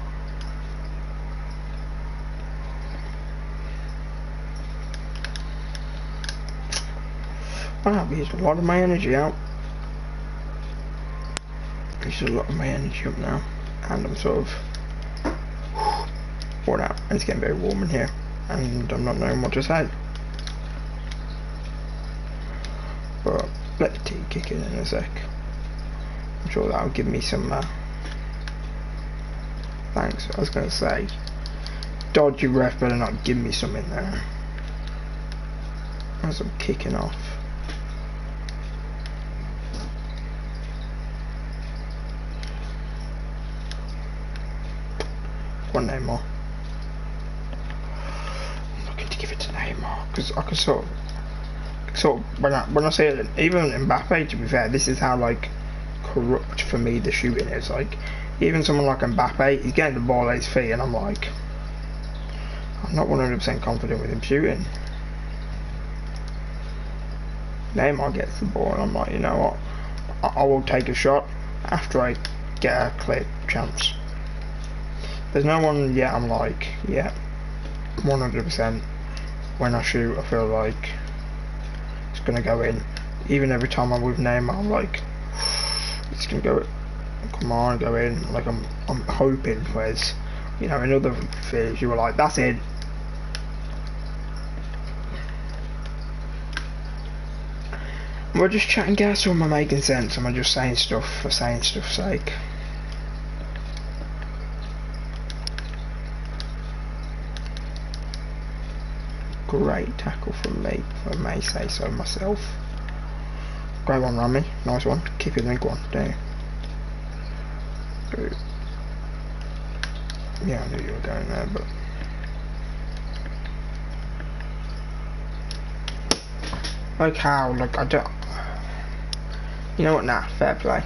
Wow, I've used a lot of my energy out. Used a lot of my energy up now. And I'm sort of worn out. And it's getting very warm in here. And I'm not knowing what to say. But let the tea kick in a sec. I'm sure that'll give me some thanks. I was going to say, dodgy ref better not give me some in there. As I'm kicking off. One Neymar. I'm looking to give it to Neymar because I can sort of when I say it, even Mbappe, to be fair, this is how like corrupt for me the shooting is. Like, even someone like Mbappe, he's getting the ball at his feet, and I'm like, I'm not 100% confident with him shooting. Neymar gets the ball, and I'm like, you know what, I will take a shot after I get a clear chance. There's no one yet I'm like, yeah, 100% when I shoot I feel like it's gonna go in. Even every time I'm with Neymar I'm like, it's gonna go, come on, go in. Like I'm hoping, whereas, you know, in other fields you were like, that's it. Am I just chatting gas or am I making sense? Am I just saying stuff for saying stuff's sake? Great tackle from me, if I may say so myself. Great one, Rami. Nice one. Keep it in. Go on. There. Yeah, I knew you were going there, but... Like how? Like, I don't... You know what? Nah, fair play.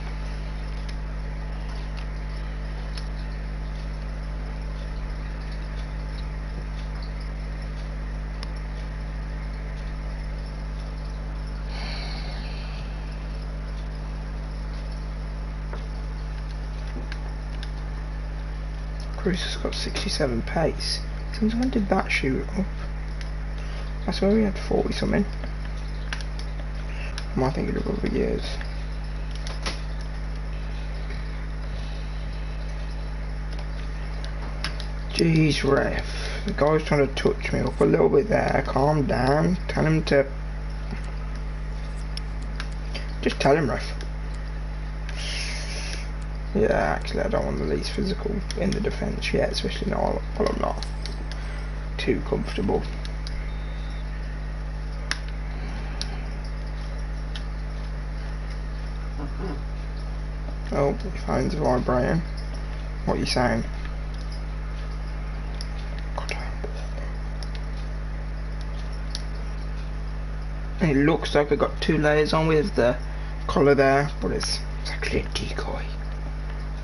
Cruz has got 67 pace. Since when did that shoot up? I swear we had 40 something. Am I thinking of other years? Jeez, ref. The guy's trying to touch me up a little bit there. Calm down. Tell him to... Just tell him, ref. Yeah, actually I don't want the least physical in the defence yet, especially now while I'm not too comfortable. Oh, your phone's vibrating. What are you saying? It looks like I got 2 layers on with the collar there, but it's actually a decoy.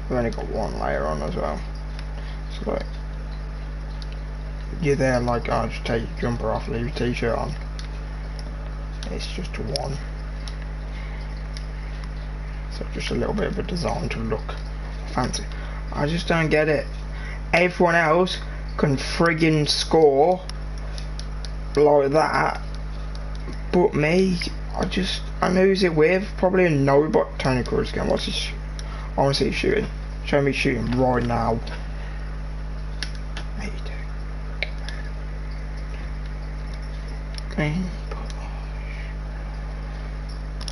I've only got 1 layer on as well. So like, you're there like, oh, just take your jumper off, leave your t-shirt on. It's just 1. So just a little bit of a design to look fancy. I just don't get it. Everyone else can friggin' score like that, but me, I know who's it with. Probably a nobody. Tony Cruz again. What's his? I want to see his shooting. Show me shooting right now. There you do.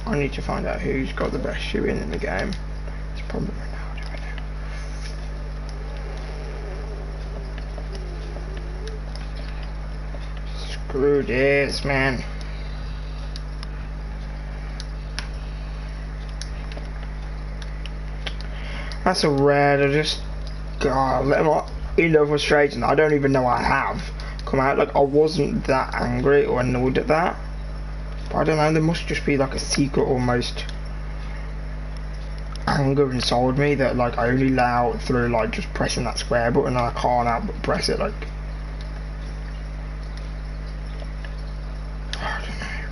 I need to find out who's got the best shooting in the game. It's probably Ronaldo right now. Screw this, man. That's a red. I just, God, let my inner frustration. I don't even know I have come out. Like, I wasn't that angry or annoyed at that. But I don't know, there must just be like a secret almost anger inside me that like I only let out through like just pressing that square button, and I can't help but press it. Like, I don't know.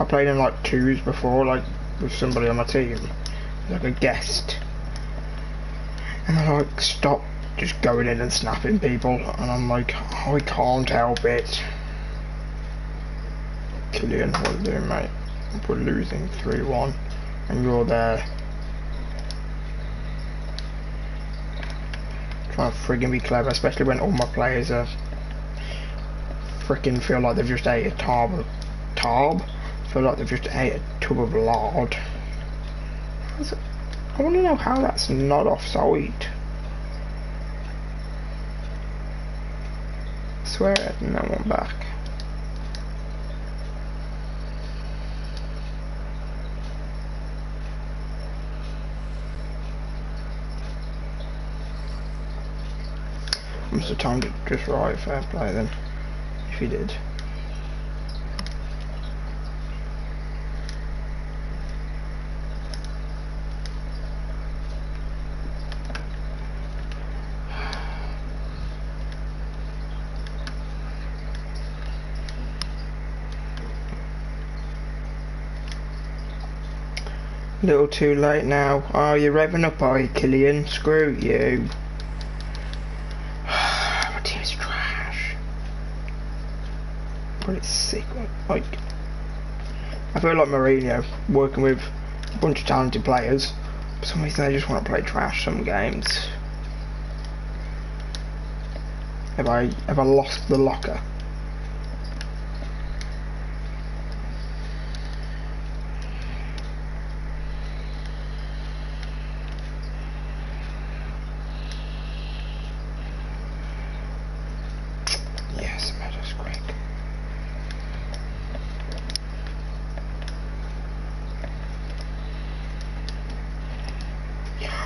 I played in like 2s before, like with somebody on my team, like a guest, and I like stopped just going in and snapping people, and I'm like, oh, I can't help it. Killian, what are you doing, mate? We're losing 3-1 and you're there trying to friggin' be clever, especially when all my players are frickin' feel like they've just ate a feel like they've just ate a tub of lard. I want to know how that's not offside. I swear I had no one back. Must have timed it just right. Fair play then, if he did. A little too late now. Oh, you're revving up, are you, Killian? Screw you. My team is trash. But it's sick. Like, I feel like Mourinho working with a bunch of talented players. For some reason, they just want to play trash some games. Have I lost the locker?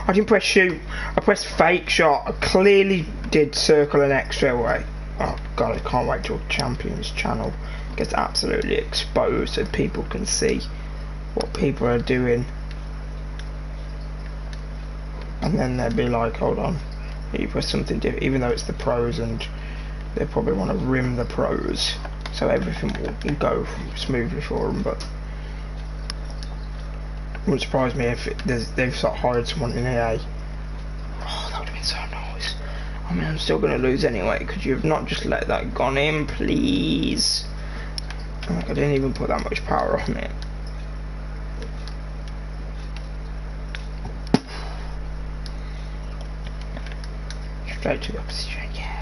I didn't press shoot, I pressed fake shot. I clearly did circle an extra away. Oh god, I can't wait till Champions channel gets absolutely exposed so people can see what people are doing. And then they'll be like, hold on, you press something different, even though it's the pros, and they probably want to rim the pros so everything will go smoothly for them. But it wouldn't surprise me if they've sort of hired someone in EA. Oh, that would have been so nice. I mean, I'm still going to lose anyway. Could you have not just let that gone in, please? Like, I didn't even put that much power on it. Straight to the opposition, yeah.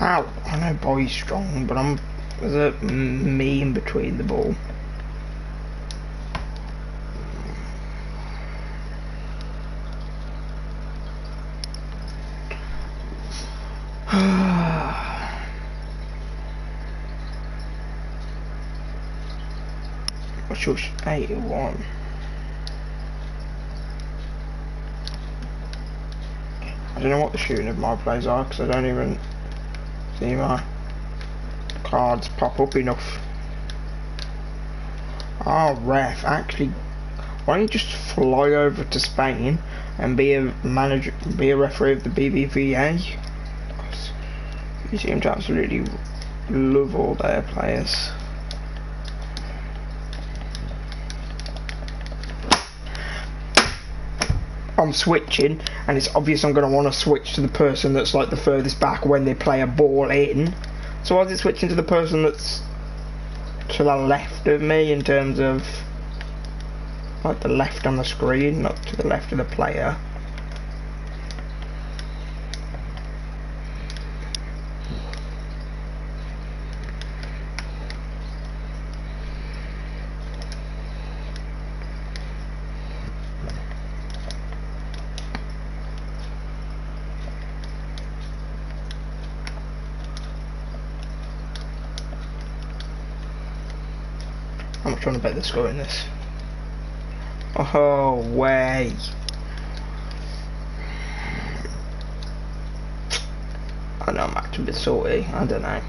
Ow! I know boy's strong, but there's a me in between the ball. What's yours? 81. I don't know what the shooting of my plays are because I don't even see my cards pop up enough. Oh, ref, actually, why don't you just fly over to Spain and be a manager, be a referee of the BBVA? You seem to absolutely love all their players. I'm switching, and it's obvious I'm going to want to switch to the person that's like the furthest back when they play a ball in. So why is it switching to the person that's to the left of me in terms of like the left on the screen, not to the left of the player? I'm trying to bet the score in this. Oh, way. I know I'm actually a bit salty. I don't know.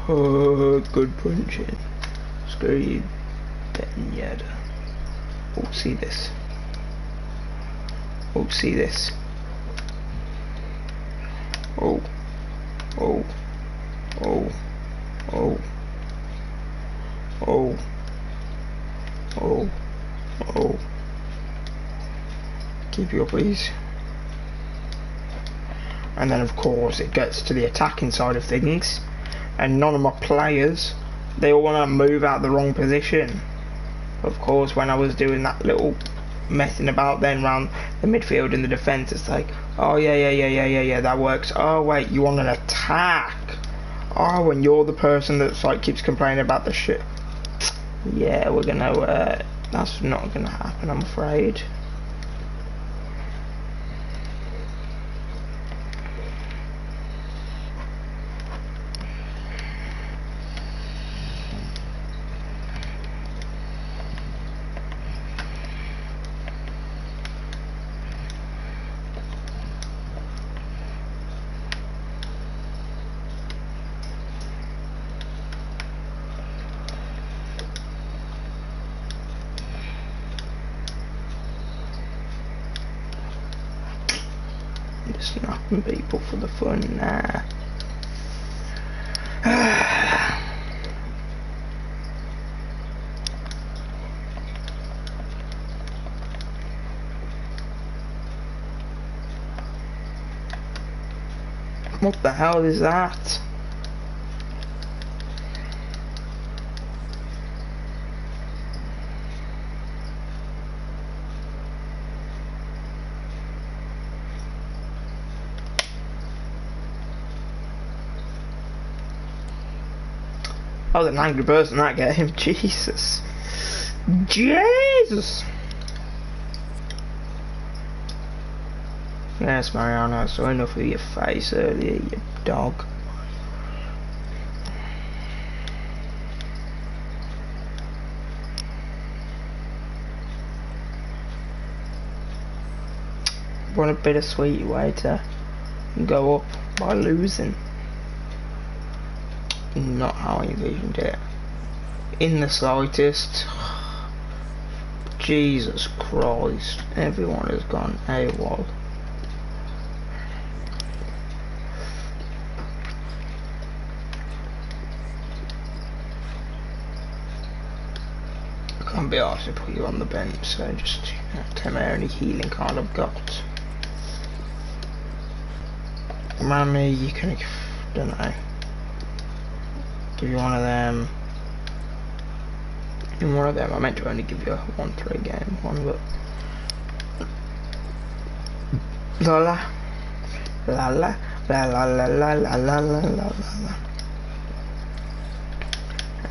Oh, good punching. Screw you, betting yet. Oh, see this. Oh, see this. Oh, oh, oh, oh, oh, oh, oh. Keep you up, please. And then, of course, it gets to the attacking side of things. And none of my players, they all want to move out the wrong position. Of course, when I was doing that little messing about then around the midfield and the defence, it's like, oh yeah, that works. Oh wait, you want an attack? Oh, and you're the person that's like keeps complaining about the shit. Yeah, we're gonna, that's not gonna happen, I'm afraid. Snapping people for the fun, nah. What the hell is that? I was an angry person that game. Jesus. Jesus! Yes, Mariano, I saw enough of your face earlier, you dog. What a bittersweet way to go up by losing. Not how I envisioned it. In the slightest. Jesus Christ. Everyone has gone AWOL. I can't be asked to put you on the bench, so just take my only healing card I've got. Around me, you can, don't know. Give you one of them. In one of them, I meant to only give you a 1-3 game one, but la la la la la la la la la la la la la.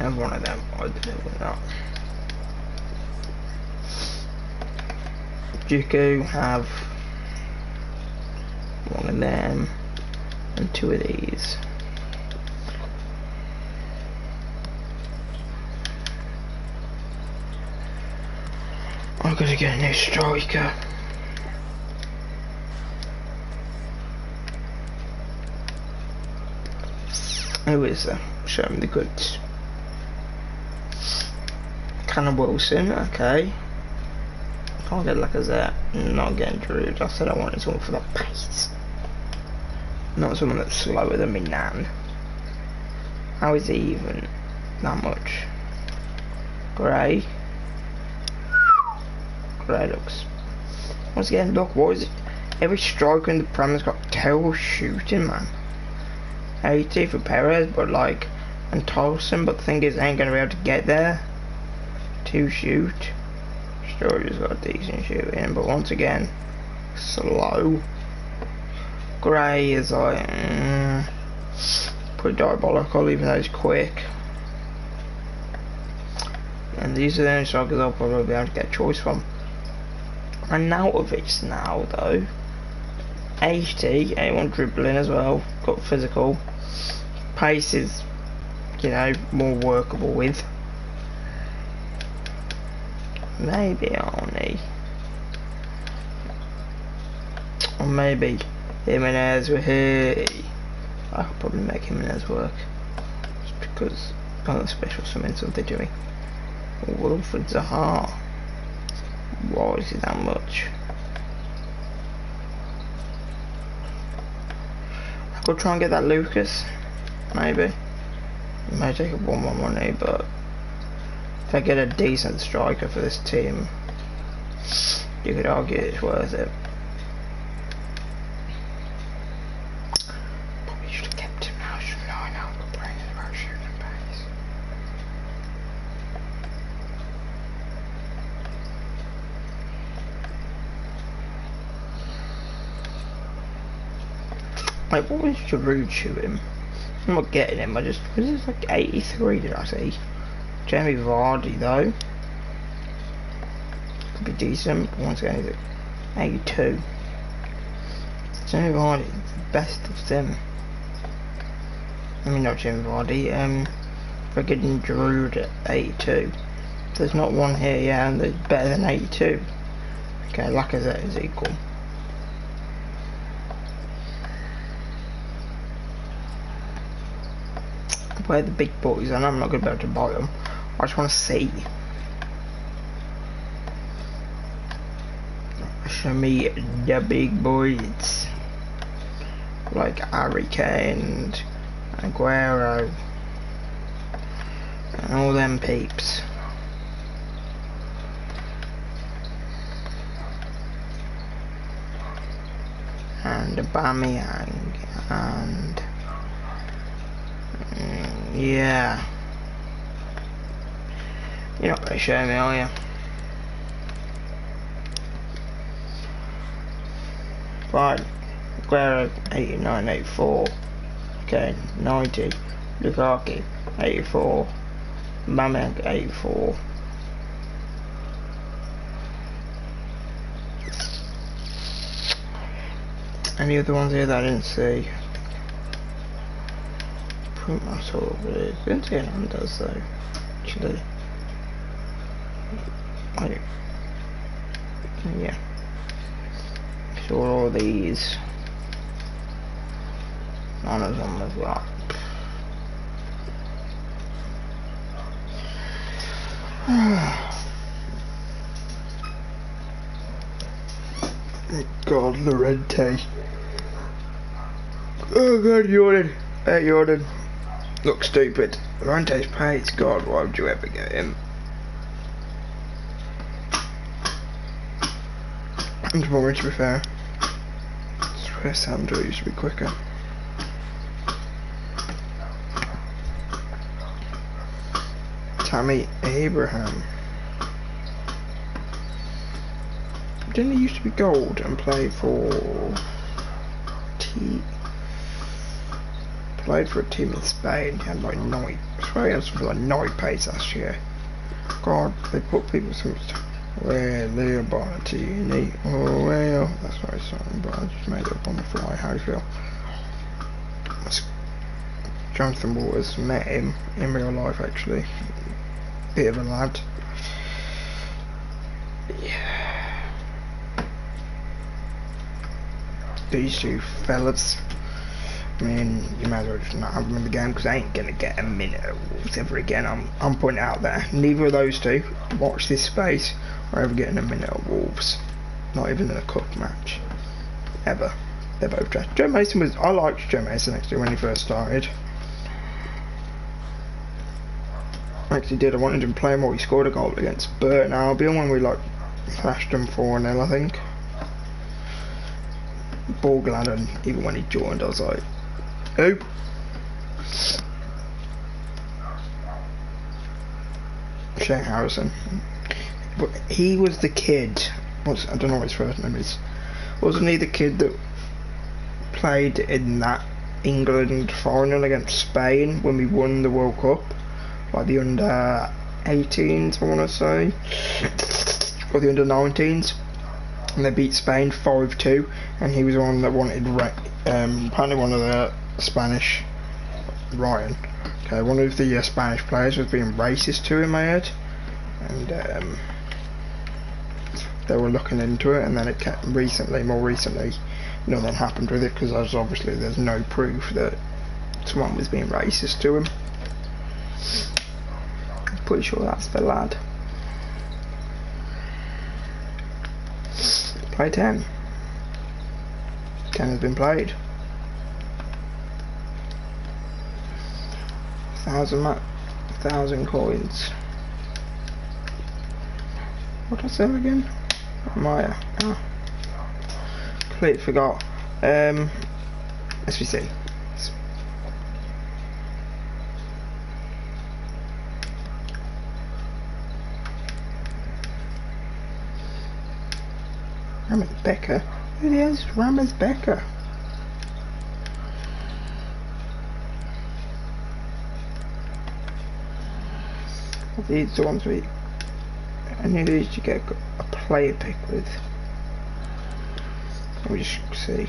have one of them. I did not. Juku have one of them and two of these. I'm gonna get a new striker. Who is there? Show me the goods. Callum Wilson, okay. Can't get Lacazette. Not getting Giroud. I said I wanted someone for the pace. Not someone that's slower than me, Nan. How is he even that much? Gray. Gray looks. Once again, look, what is it? Every striker in the Premier's got terrible shooting, man. 80 for Perez, but like, and Tolson, but the thing is, they ain't gonna be able to get there to shoot. Sturridge's got a decent shooting, but once again, slow. Gray is like, pretty diabolical, even though he's quick. And these are the only strikers I'll probably be able to get a choice from. And Nautovich now, though. 80, anyone dribbling as well, got physical. Pace is, you know, more workable with. Maybe Arnie. Or maybe Jimenez with here. I could probably make Jimenez work. Just because of the special summons that they're doing. Wilfred Zaha. Why is it that much? I could try and get that Lucas. Maybe. It may take a 1-1 money, but if I get a decent striker for this team, you could argue it's worth it. Probably should have kept him now, shouldn't I? Now we're playing about shooting pace. Like, what was Giroud shooting? I'm not getting him, was this like 83 did I see? Jamie Vardy though. Could be decent, but once again he's at 82. Jamie Vardy, the best of them. I mean not Jamie Vardy, we're getting Giroud at 82. There's not one here, yeah, and there's better than 82. Okay, Lacazette is equal. Where the big boys, and I'm not going to be able to buy them. I just want to see. Show me the big boys, like Harry Kane, and Aguero, and all them peeps. And Aubameyang, and yeah. You're not going to show me, are you? Right. Aguero, 89, 84. Okay, 90. Lukaku, 84. Mamek, 84. Any other ones here that I didn't see? Pretty much all of it. Didn't see anyone does though. Actually. Like, yeah. So all these. None of them as well. God, Lorente. Oh God, yawning. Yawning. Look stupid. Lorente's paid. God, why would you ever get him? I'm boring, to be fair. I swear Sandro used to be quicker. Tammy Abraham. Didn't he used to be gold and play for played for a team in Spain? He had like 9, swear he had something like 9 pace last year. God, they put people so much time. Where Leo Bonatini. Oh well, that's what I song, but I just made up on the fly. How do you feel? Jonathan Waters, met him in real life actually. Bit of a lad. Yeah. These two fellas. I mean, you might as well just not have them in the game because I ain't gonna get a minute of Wolves ever again. I'm putting it out there. Neither of those two, watch this space, are ever getting a minute of Wolves. Not even in a cup match. Ever. They're both trash. Joe Mason was. I liked Joe Mason actually when he first started. I actually did. I wanted him to play more. He scored a goal against Burton Albion when we like thrashed them 4-0, I think. Ball glad, and even when he joined, I was like, "Who?" Shane Harrison. But he was the kid. I don't know what his first name is. Wasn't he the kid that played in that England final against Spain when we won the World Cup? Like the under 18s, I want to say, or the under 19s, and they beat Spain 5-2, and he was the one that wanted apparently one of the Spanish one of the Spanish players was being racist to him, I heard, and they were looking into it, and then it kept more recently nothing happened with it because obviously there's no proof that someone was being racist to him. Pretty sure that's the lad. Play 10. 10 has been played. 1,000 coins. What did I say again? Maya. Oh. Completely forgot. SVC. Rames Becker? Who the hell is Rames Becker? These are the ones I knew these you get a player pick with. Let me just see.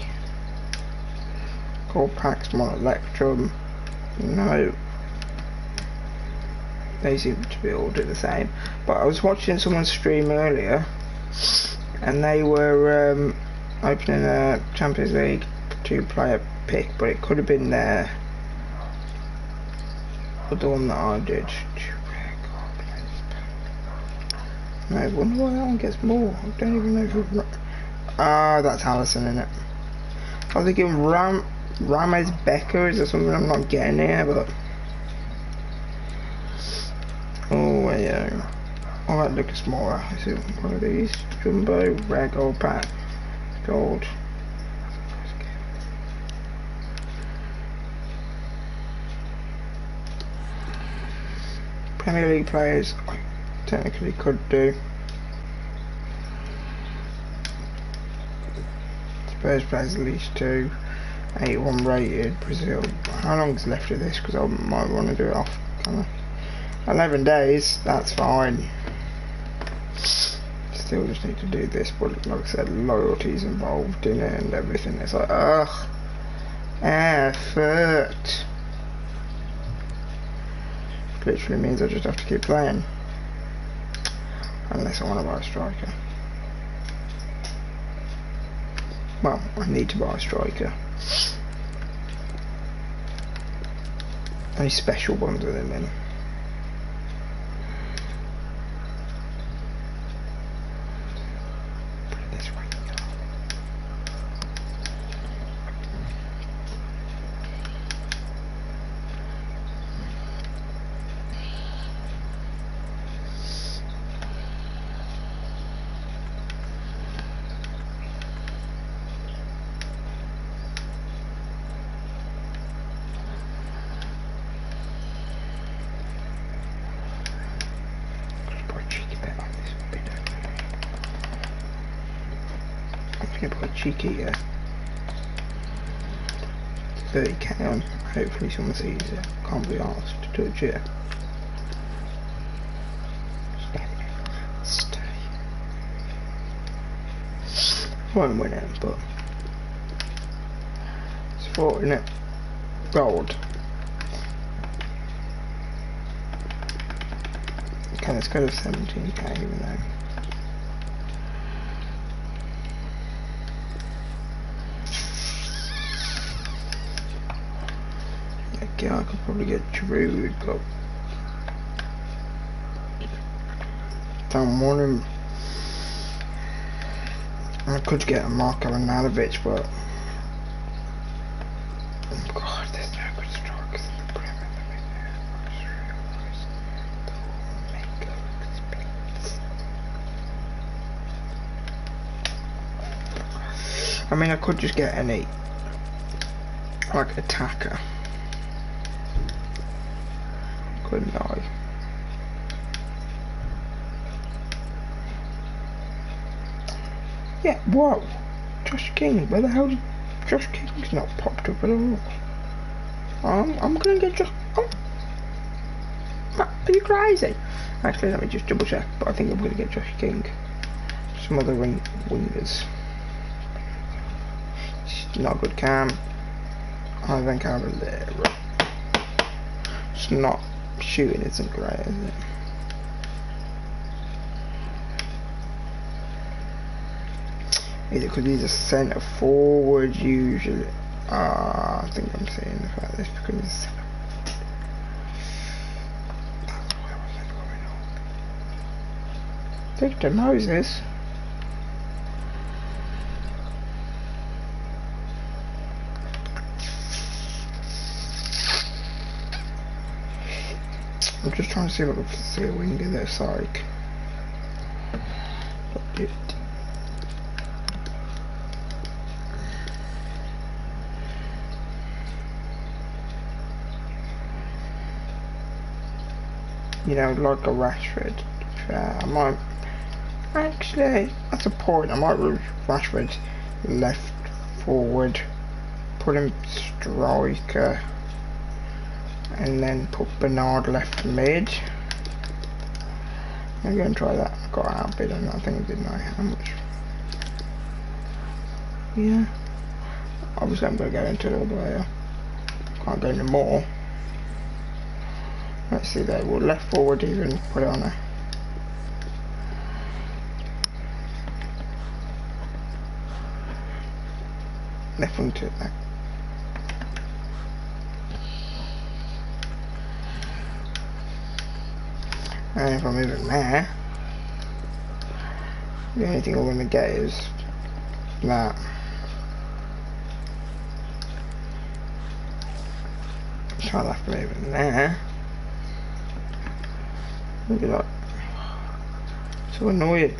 Gold packs, more Electrum. No. They seem to be all do the same. But I was watching someone stream earlier, and they were opening a Champions League 2-player pick, but it could have been their the one that I did. No, I wonder why that one gets more. I don't even know who. Ah, that's Allison in it. I was thinking Rames Becker, is there something I'm not getting here, but oh yeah. I like Lucas Moura. Is it one of these? Jumbo, rare gold pack, gold. Premier League players I technically could do. Spurs players at least 2. 81 rated, Brazil. How long is left of this? Because I might want to do it off camera. 11 days, that's fine. Still just need to do this, but like I said, loyalty's involved in it and everything. It's like, ugh, effort. Literally means I just have to keep playing. Unless I want to buy a striker. Well, I need to buy a striker. Any special ones with him in. Cheeky, yeah. 30k on. Hopefully someone sees it. Can't be asked to touch it. Stay. Won't win it, but it's 40, innit? Gold. Okay, let's go to 17k even though. Yeah, I could probably get Giroud, but don't want him. I could get a Marko Arnautovic, but oh God, there's no good strikers in the Premier League. I mean, I could just get any like attacker. Couldn't I? Yeah, whoa! Josh King, where the hell did Josh King's not popped up at all? I'm gonna get Josh. Oh, are you crazy? Actually, let me just double check. But I think I'm gonna get Josh King. Some other wingers. Not good cam. I think I'm there. It's not shooting isn't great, is it? Either because he's a centre forward usually. I think I'm saying the fact this because he's centre. Victor Moses. I'm just trying to see if I can see a winger that's like. You know, like a Rashford. I might actually. That's a point. I might move Rashford left forward, put him striker, and then put Bernard left mid. I'm going to try that. I got outbid on that thing, didn't I? How much? Yeah. Obviously, I'm going to go into it all the way. Can't go any more. Let's see there. We'll left forward even put it on there. Left one to that. And if I move it there, the only thing I'm going to get is that. So I'll have to move it there. Look at that. So annoying.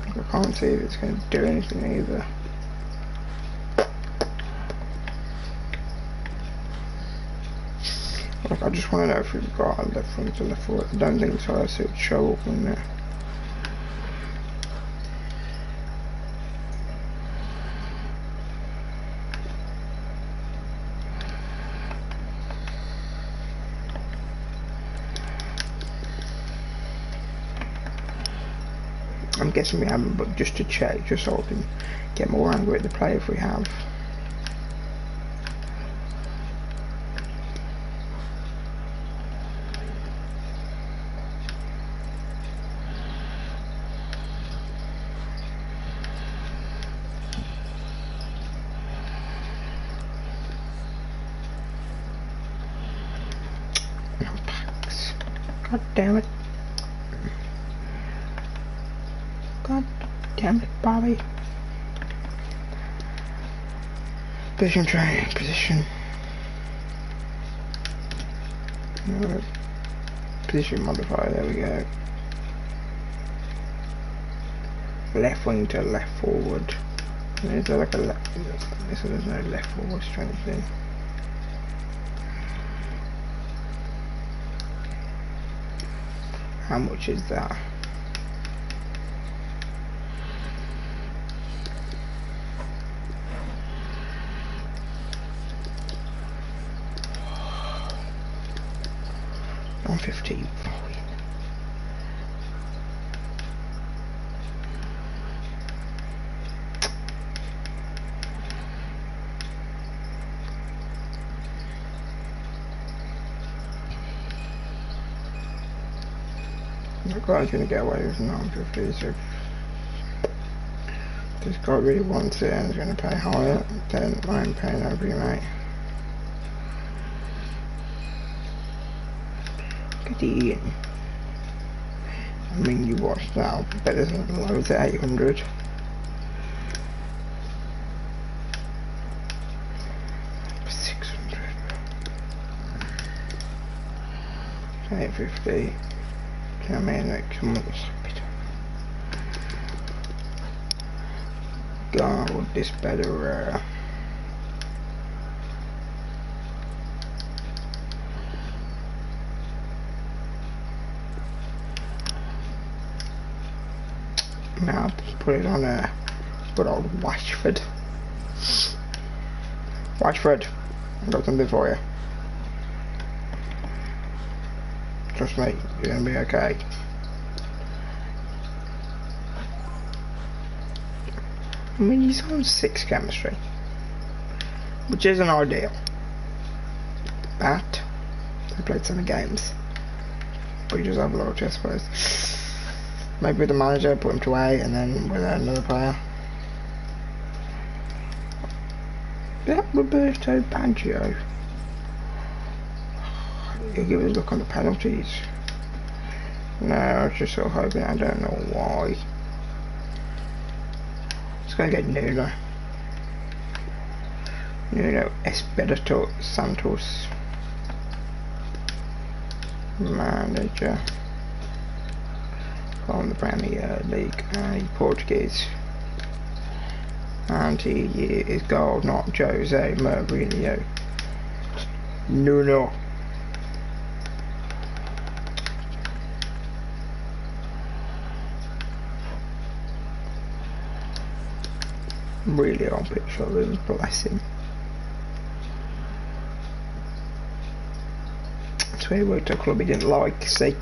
I can't see if it's going to do anything either. Like, I just want to know if we've got a left front to left forward. I don't think so, else it would show up in there. I'm guessing we haven't, but just to check, just so I can get more angry at the player if we have. No packs. God damn it. God damn it, Bobby. Position training, position. Position modifier, there we go. Left wing to left forward. Is there like a left? So there's no left forward strength in. How much is that? 150. That guy's gonna get away with 950, so this guy really wants it and is gonna pay higher, then I'm paying over you, mate. Get in. I mean, you watched that, I bet there's loads at 800. $850. I mean, like, come on, God, would this better, now just put it on a good old Watchford. Watchford, I've got something for you. Trust me, you're gonna be okay. I mean, he's on 6 chemistry, which isn't ideal. But he played 7 games, but he does have loyalty, I suppose. Maybe with the manager, put him to 8, and then with another player. Yeah, Roberto Baggio. He'll give us a look on the penalties. No, I was just sort of hoping, I don't know why. Let's go get Nuno. Nuno Espirito Santos. Manager from the Premier League, Portuguese. And he is gold, not Jose Mourinho. Nuno. Really on picture of him, bless him. So he worked at a club he didn't like. See,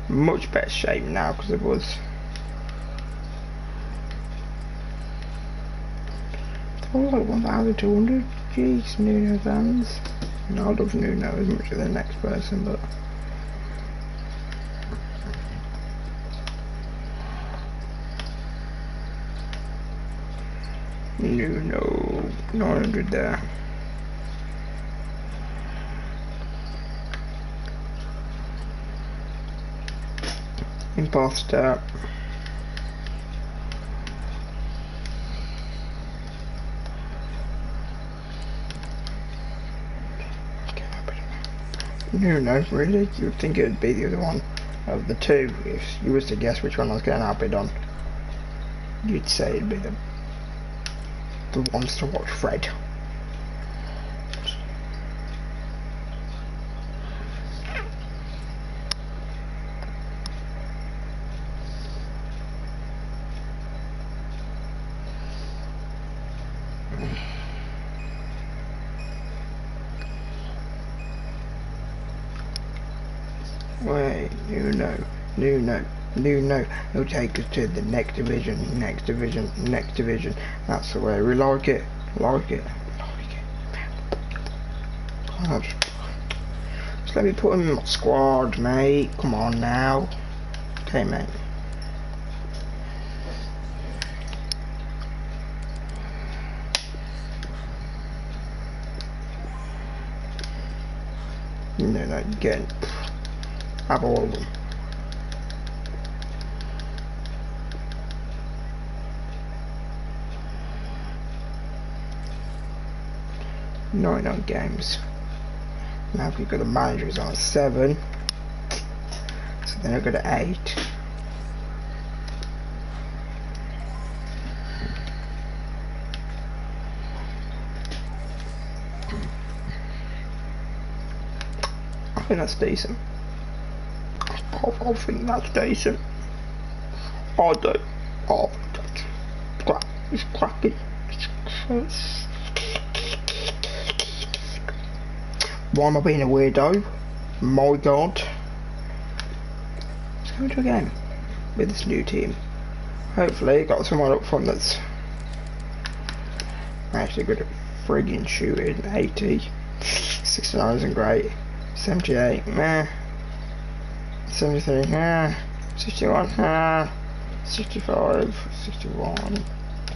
much better shape now because it was. Oh, like 1,200. Jeez, Nuno fans. And I love Nuno as much as the next person, but. Nuno, 900 there. Imposter. Nuno, really? You would think it would be the other one of the two. If you was to guess which one I was getting outbid on, you'd say it'd be the ones to watch, Fred. Wait, Nuno, he'll take us to the next division. That's the way we like it. God. Just let me put him in my squad, mate. Come on now. Okay, mate. No, get have all of them. Nine games. Now we've got the managers on 7. So then I've got 8. I think that's decent. I think that's decent. I do. Oh, it's cracking. Why am I being a weirdo? My God. go to a game with this new team. Hopefully, got someone up front that's actually good at friggin' shooting. 80, 69 isn't great. 78, meh. 73, 61, 65, 61,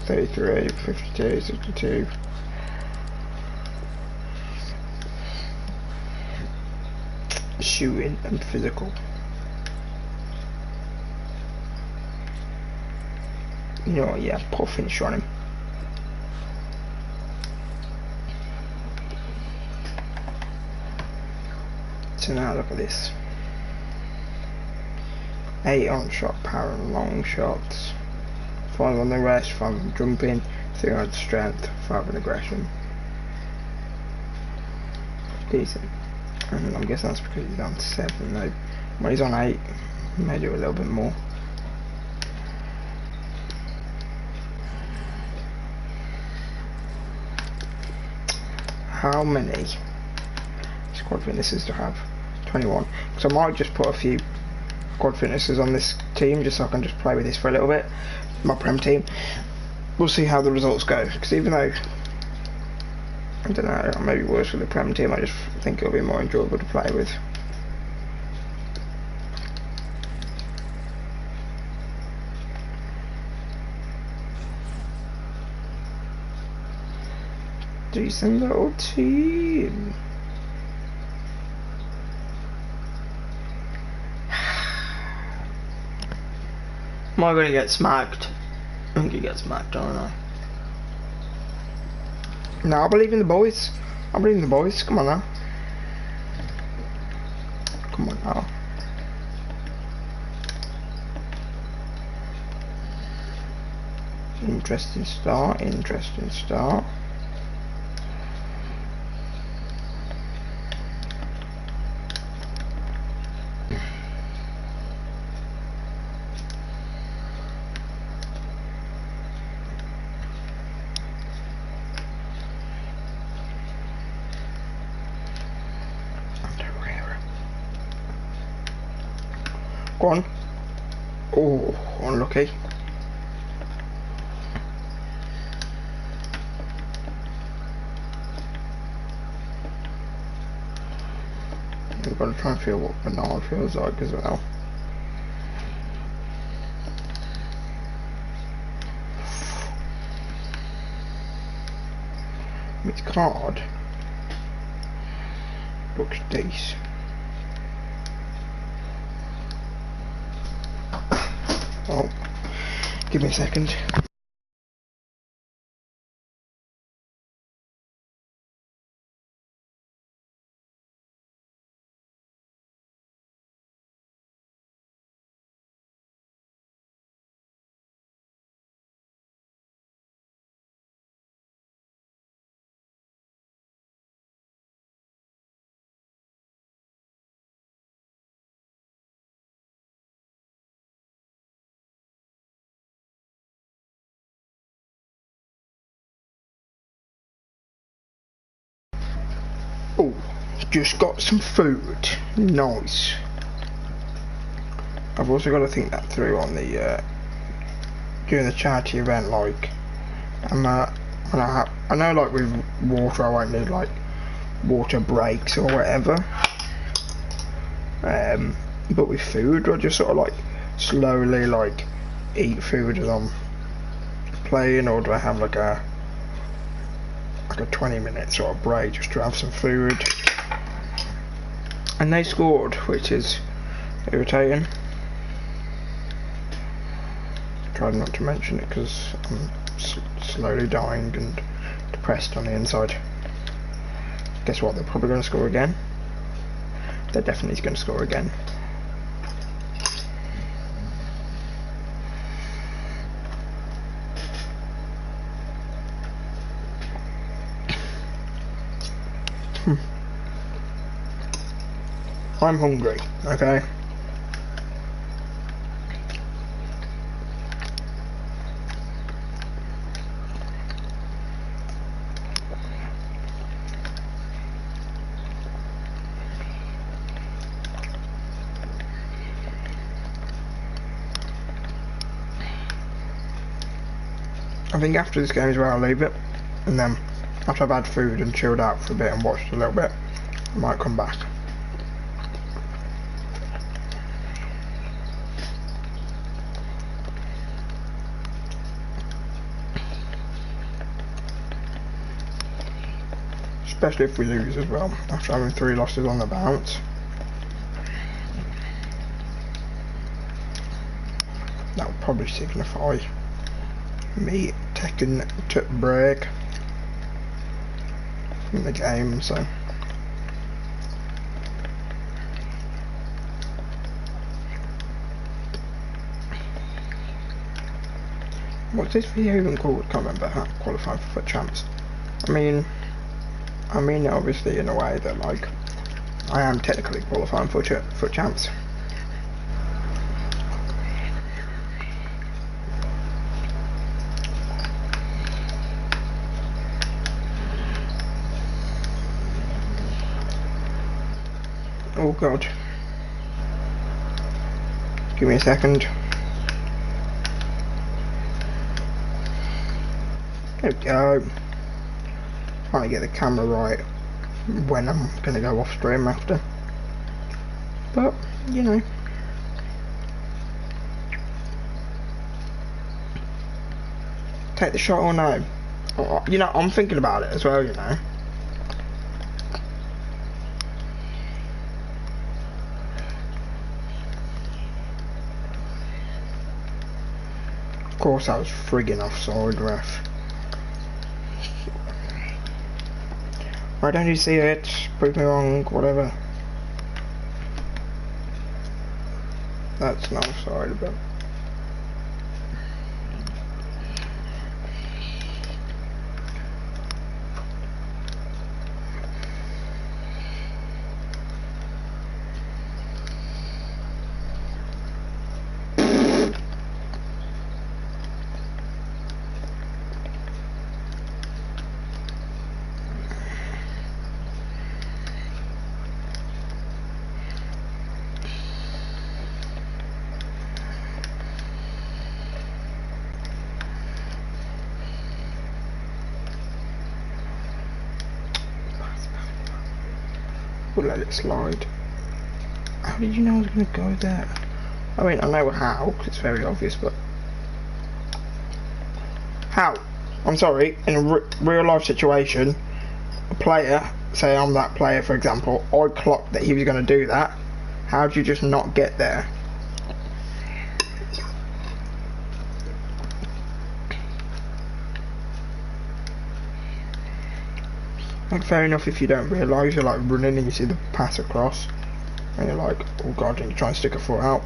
33, 52, 62. Shooting and physical. You know what, yeah, put a finish on him. So now look at this. 8 on shot power and long shots. 5 on the rest, 5 on jumping, 3 on strength, 5 on aggression. Decent. And I'm guessing that's because he's on 7 though. When he's on 8, he may do a little bit more. How many squad fitnesses to have? 21. So I might just put a few squad fitnesses on this team just so I can just play with this for a little bit. My Prem team. We'll see how the results go. Because even though, I don't know, maybe worse with the Prem team, I just think it'll be more enjoyable to play with. Decent little team. Am I gonna get smacked? I think he gets smacked, don't I? No, I believe in the boys. I believe in the boys. Come on now. Come on now. Interesting start, interesting start. Go on. Oh, unlucky. We've got to try and feel what banana feels like as well. Its card looks decent. Oh, give me a second. Oh, just got some food. Nice. I've also got to think that through on the during the charity event. Like, I know, like with water, I won't need like water breaks or whatever. But with food, I just sort of like slowly like eat food as I'm playing, or do I have like a 20-minute sort of break just to have some food? And they scored, which is irritating. Tried not to mention it because I'm slowly dying and depressed on the inside. Guess what? They're probably going to score again. They're definitely going to score again. I'm hungry, okay? I think after this game is where I'll leave it, and then after I've had food and chilled out for a bit and watched a little bit, I might come back. Especially if we lose as well, after having 3 losses on the bounce. That will probably signify me taking a break from the game, so. What's this video even called? Can't remember. How to qualify for FUT champs. I mean obviously in a way that like I am technically qualifying for FUT champs. Oh god. Give me a second. There we go. Trying to get the camera right when I'm going to go off stream after. But, you know. Take the shot or no? Oh, you know, I'm thinking about it as well, you know. Of course I was frigging offside, ref. Why don't you see it? Prove me wrong, whatever. That's not offside, but. We'll let it slide. How did you know I was going to go there? I mean, I know how, because it's very obvious, but... How? I'm sorry, in a real life situation, a player, say I'm that player for example, I clocked that he was going to do that. How do you just not get there? Like, fair enough if you don't realise, you're like running and you see the pass across and you're like, oh god, and you try and stick a foot out.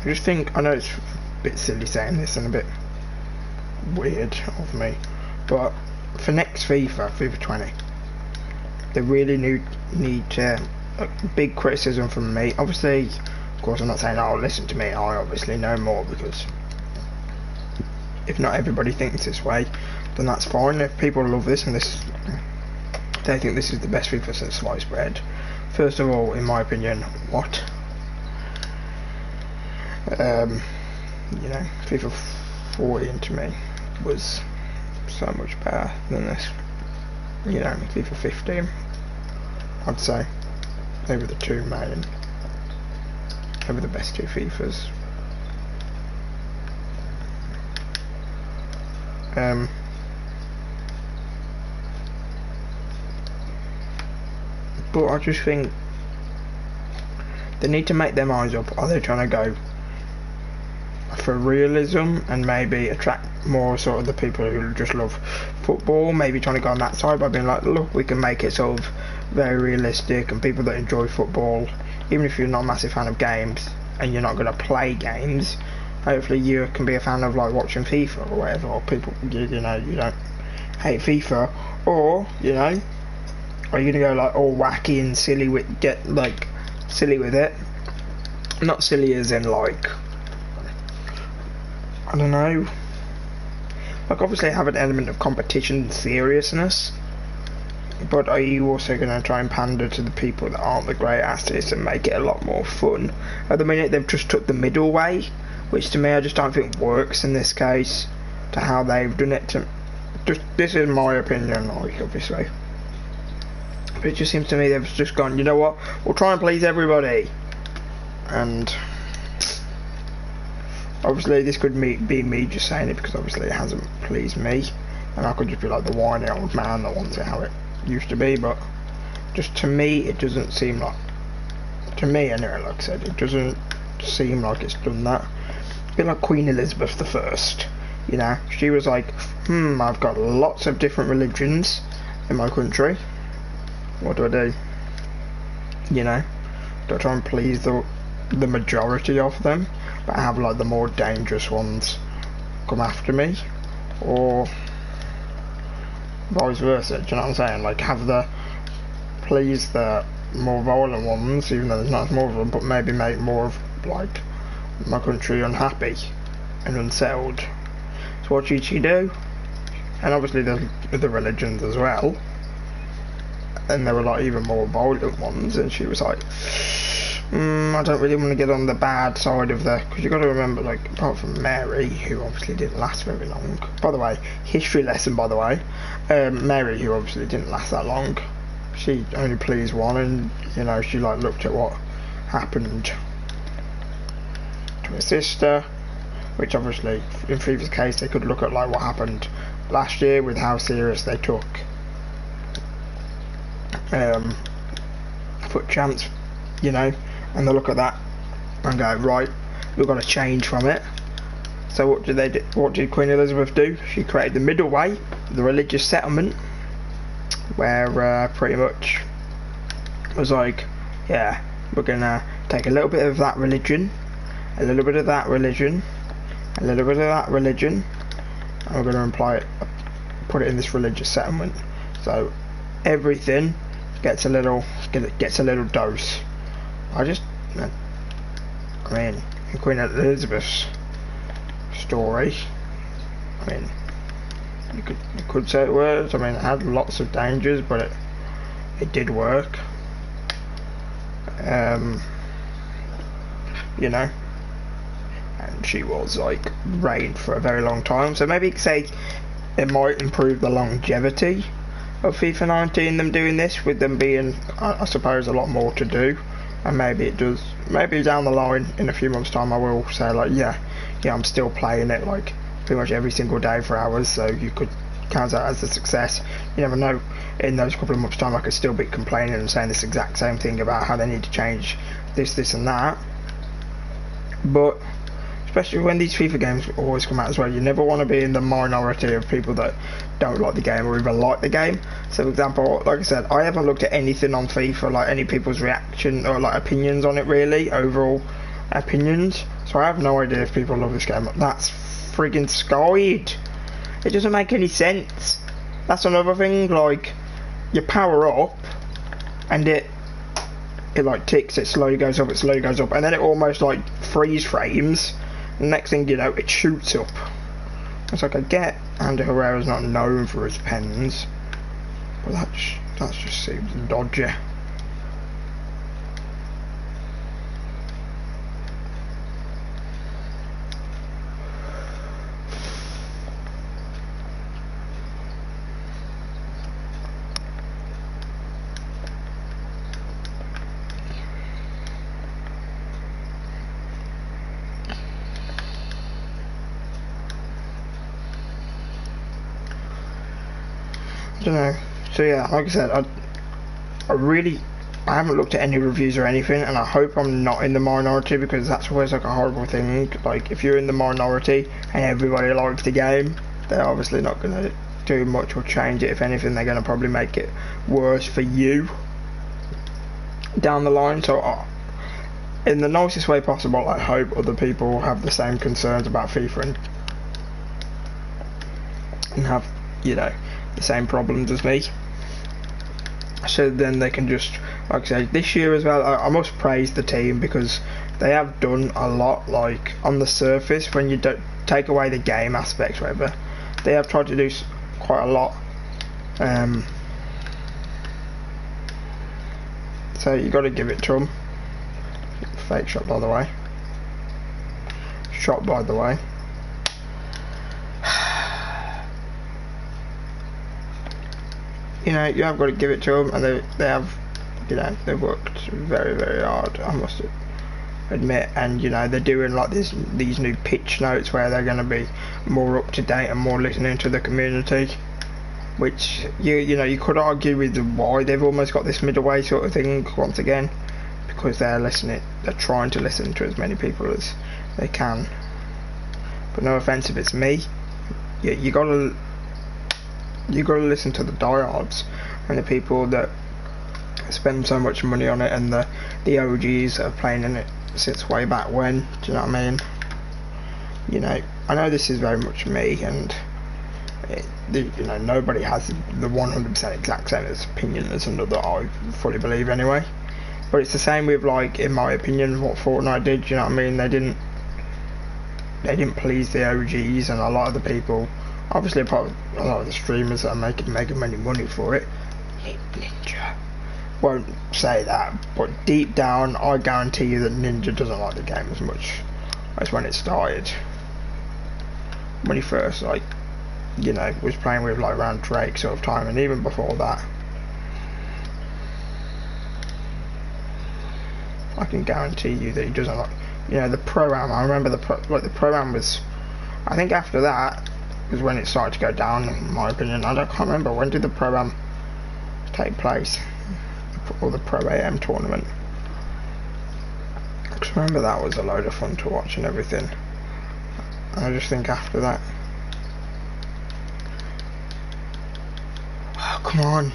I just think, I know it's a bit silly saying this and a bit weird of me, but for next FIFA 20, they really need to, big criticism from me. Obviously, of course I'm not saying, oh listen to me, I obviously know more, because if not everybody thinks this way, then that's fine. If people love this and they think this is the best FIFA since sliced bread, first of all, in my opinion, what? You know, FIFA 14 to me was so much better than this. You know, FIFA 15, I'd say they were the two main, they were the best two FIFAs. But I just think they need to make their minds up. Are they trying to go for realism and maybe attract more sort of the people who just love football, maybe trying to go on that side by being like, look, we can make it sort of very realistic, and people that enjoy football, even if you're not a massive fan of games and you're not going to play games, hopefully you can be a fan of like watching FIFA or whatever, or people, you know, you don't hate FIFA, or, you know, are you going to go like all wacky and silly with, silly with it, not silly as in like, I don't know, like obviously have an element of competition and seriousness, but are you also going to try and pander to the people that aren't the great at this and make it a lot more fun? At the minute they've just took the middle way, which to me I just don't think works in this case, to how they've done it. This is my opinion, like, obviously. But it just seems to me they've just gone, you know what, we'll try and please everybody. And obviously this could be me just saying it because obviously it hasn't pleased me. And I could just be like the whiny old man that wants it how it used to be. But just to me, it doesn't seem like, to me anyway, like I said, it doesn't seem like it's done that. A bit like Queen Elizabeth I. You know, she was like, I've got lots of different religions in my country. What do I do? You know, do I try and please the majority of them, but have like the more dangerous ones come after me, or vice versa? Do you know what I'm saying? Like, have the please the more violent ones, even though there's not as more of them, but maybe make more of like my country unhappy and unsettled. So what should she do? And obviously there's other religions as well, and there were like even more violent ones, and she was like, I don't really want to get on the bad side of the, because you got to remember, like, apart from Mary, who obviously didn't last very long, by the way, history lesson by the way, Mary, who obviously didn't last that long, she only pleased one, and you know, she like looked at what happened to her sister, which obviously in previous case they could look at like what happened last year with how serious they took FUT CHAMPS, you know, and they look at that and go, right, we've got to change from it. So what did they do? What did Queen Elizabeth do? She created the middle way, the religious settlement, where pretty much was like, yeah, we're gonna take a little bit of that religion, a little bit of that religion, a little bit of that religion, and we're gonna put it in this religious settlement. So everything gets a little dose. I mean, in Queen Elizabeth's story, I mean, you could say it worked. I mean, it had lots of dangers, but it did work. You know, and she was like reigned for a very long time. So maybe you could say it might improve the longevity of FIFA 19, them doing this, with them being, I suppose, a lot more to do. And maybe it does, maybe down the line in a few months time I will say like, yeah, I'm still playing it like pretty much every single day for hours, so you could count that as a success. You never know, in those couple of months time I could still be complaining and saying this exact same thing about how they need to change this and that. But especially when these FIFA games always come out as well, you never want to be in the minority of people that don't like the game or even like the game. So for example, like I said, I haven't looked at anything on FIFA, like any people's reaction or like opinions on it really, overall opinions, so I have no idea if people love this game. That's friggin' skied. It doesn't make any sense. That's another thing, like, you power up and it like ticks, it slowly goes up, and then it almost like freeze frames. Next thing you know, it shoots up. It's like, I get Andy Herrera's not known for his pens, but that just seems dodgy. I don't know. So yeah, like I said, I haven't looked at any reviews or anything, and I hope I'm not in the minority, because that's always like a horrible thing. Like, if you're in the minority and everybody likes the game, they're obviously not going to do much or change it. If anything, they're going to probably make it worse for you down the line. So in the nicest way possible, I hope other people have the same concerns about FIFA and have, you know, the same problems as me, so then they can just, like I said, this year as well, I must praise the team, because they have done a lot. Like, on the surface, when you don't take away the game aspects, whatever, They have tried to do quite a lot. So you got to give it to them. Fake shot, by the way. Shot, by the way. You know, you have got to give it to them, and they have, you know, they've worked very, very hard, I must admit. And you know, they're doing like these new pitch notes where they're going to be more up to date and more listening to the community. Which you know, you could argue with why they've almost got this middleway sort of thing once again, because they're trying to listen to as many people as they can. But no offense if it's me, you gotta listen to the diehards and the people that spend so much money on it, and the OGs that are playing in it since way back when. Do you know what I mean? You know, I know this is very much me, and you know, nobody has the 100% exact same opinion as another, I fully believe anyway. But it's the same with, like, in my opinion, what Fortnite did. You know what I mean? They didn't please the OGs, and a lot of the people, obviously apart from a lot of the streamers that are making money for it, Ninja won't say that, but deep down I guarantee you that Ninja doesn't like the game as much as when it started. When he first, like, you know, was playing with, like, around Drake sort of time, and even before that. I can guarantee you that he doesn't like, you know, the pro-am. I remember the pro-am was, I think after that was when it started to go down, in my opinion. I can't remember, when did the pro-am take place, or the pro-am tournament? Because I remember that was a load of fun to watch and everything. And I just think after that, oh, come on.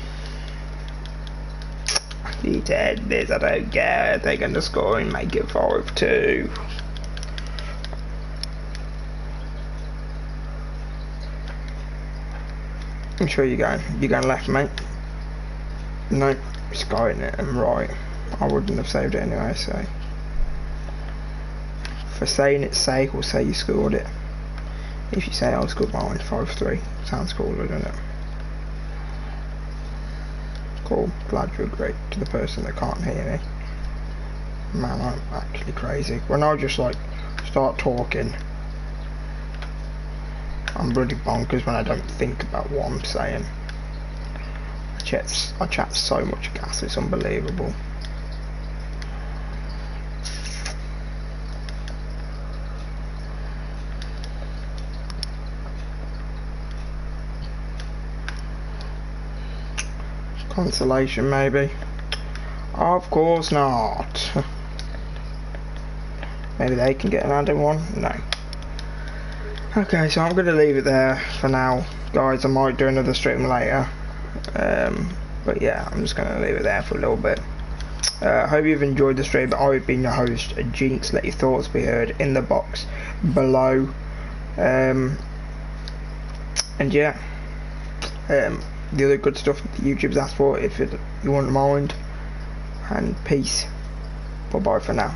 He did this, I don't care. They're gonna score and make it 5-2. I'm sure you're going left, mate. No, it's going it and right. I wouldn't have saved it anyway, so for saying its sake, we'll say you scored it. If you say I scored mine 5-3, sounds cooler, doesn't it? Cool, glad you agree. To the person that can't hear me, man, I'm actually crazy. When I just like start talking, I'm bloody bonkers when I don't think about what I'm saying. I chat so much gas, it's unbelievable. Consolation, maybe? Of course not. Maybe they can get an added one? No. Okay, so I'm going to leave it there for now, guys. I might do another stream later. But yeah, I'm just going to leave it there for a little bit. I hope you've enjoyed the stream. I've been your host, Jinx. Let your thoughts be heard in the box below. And yeah. The other good stuff that YouTube's asked for, if you wouldn't mind. And peace. Bye bye for now.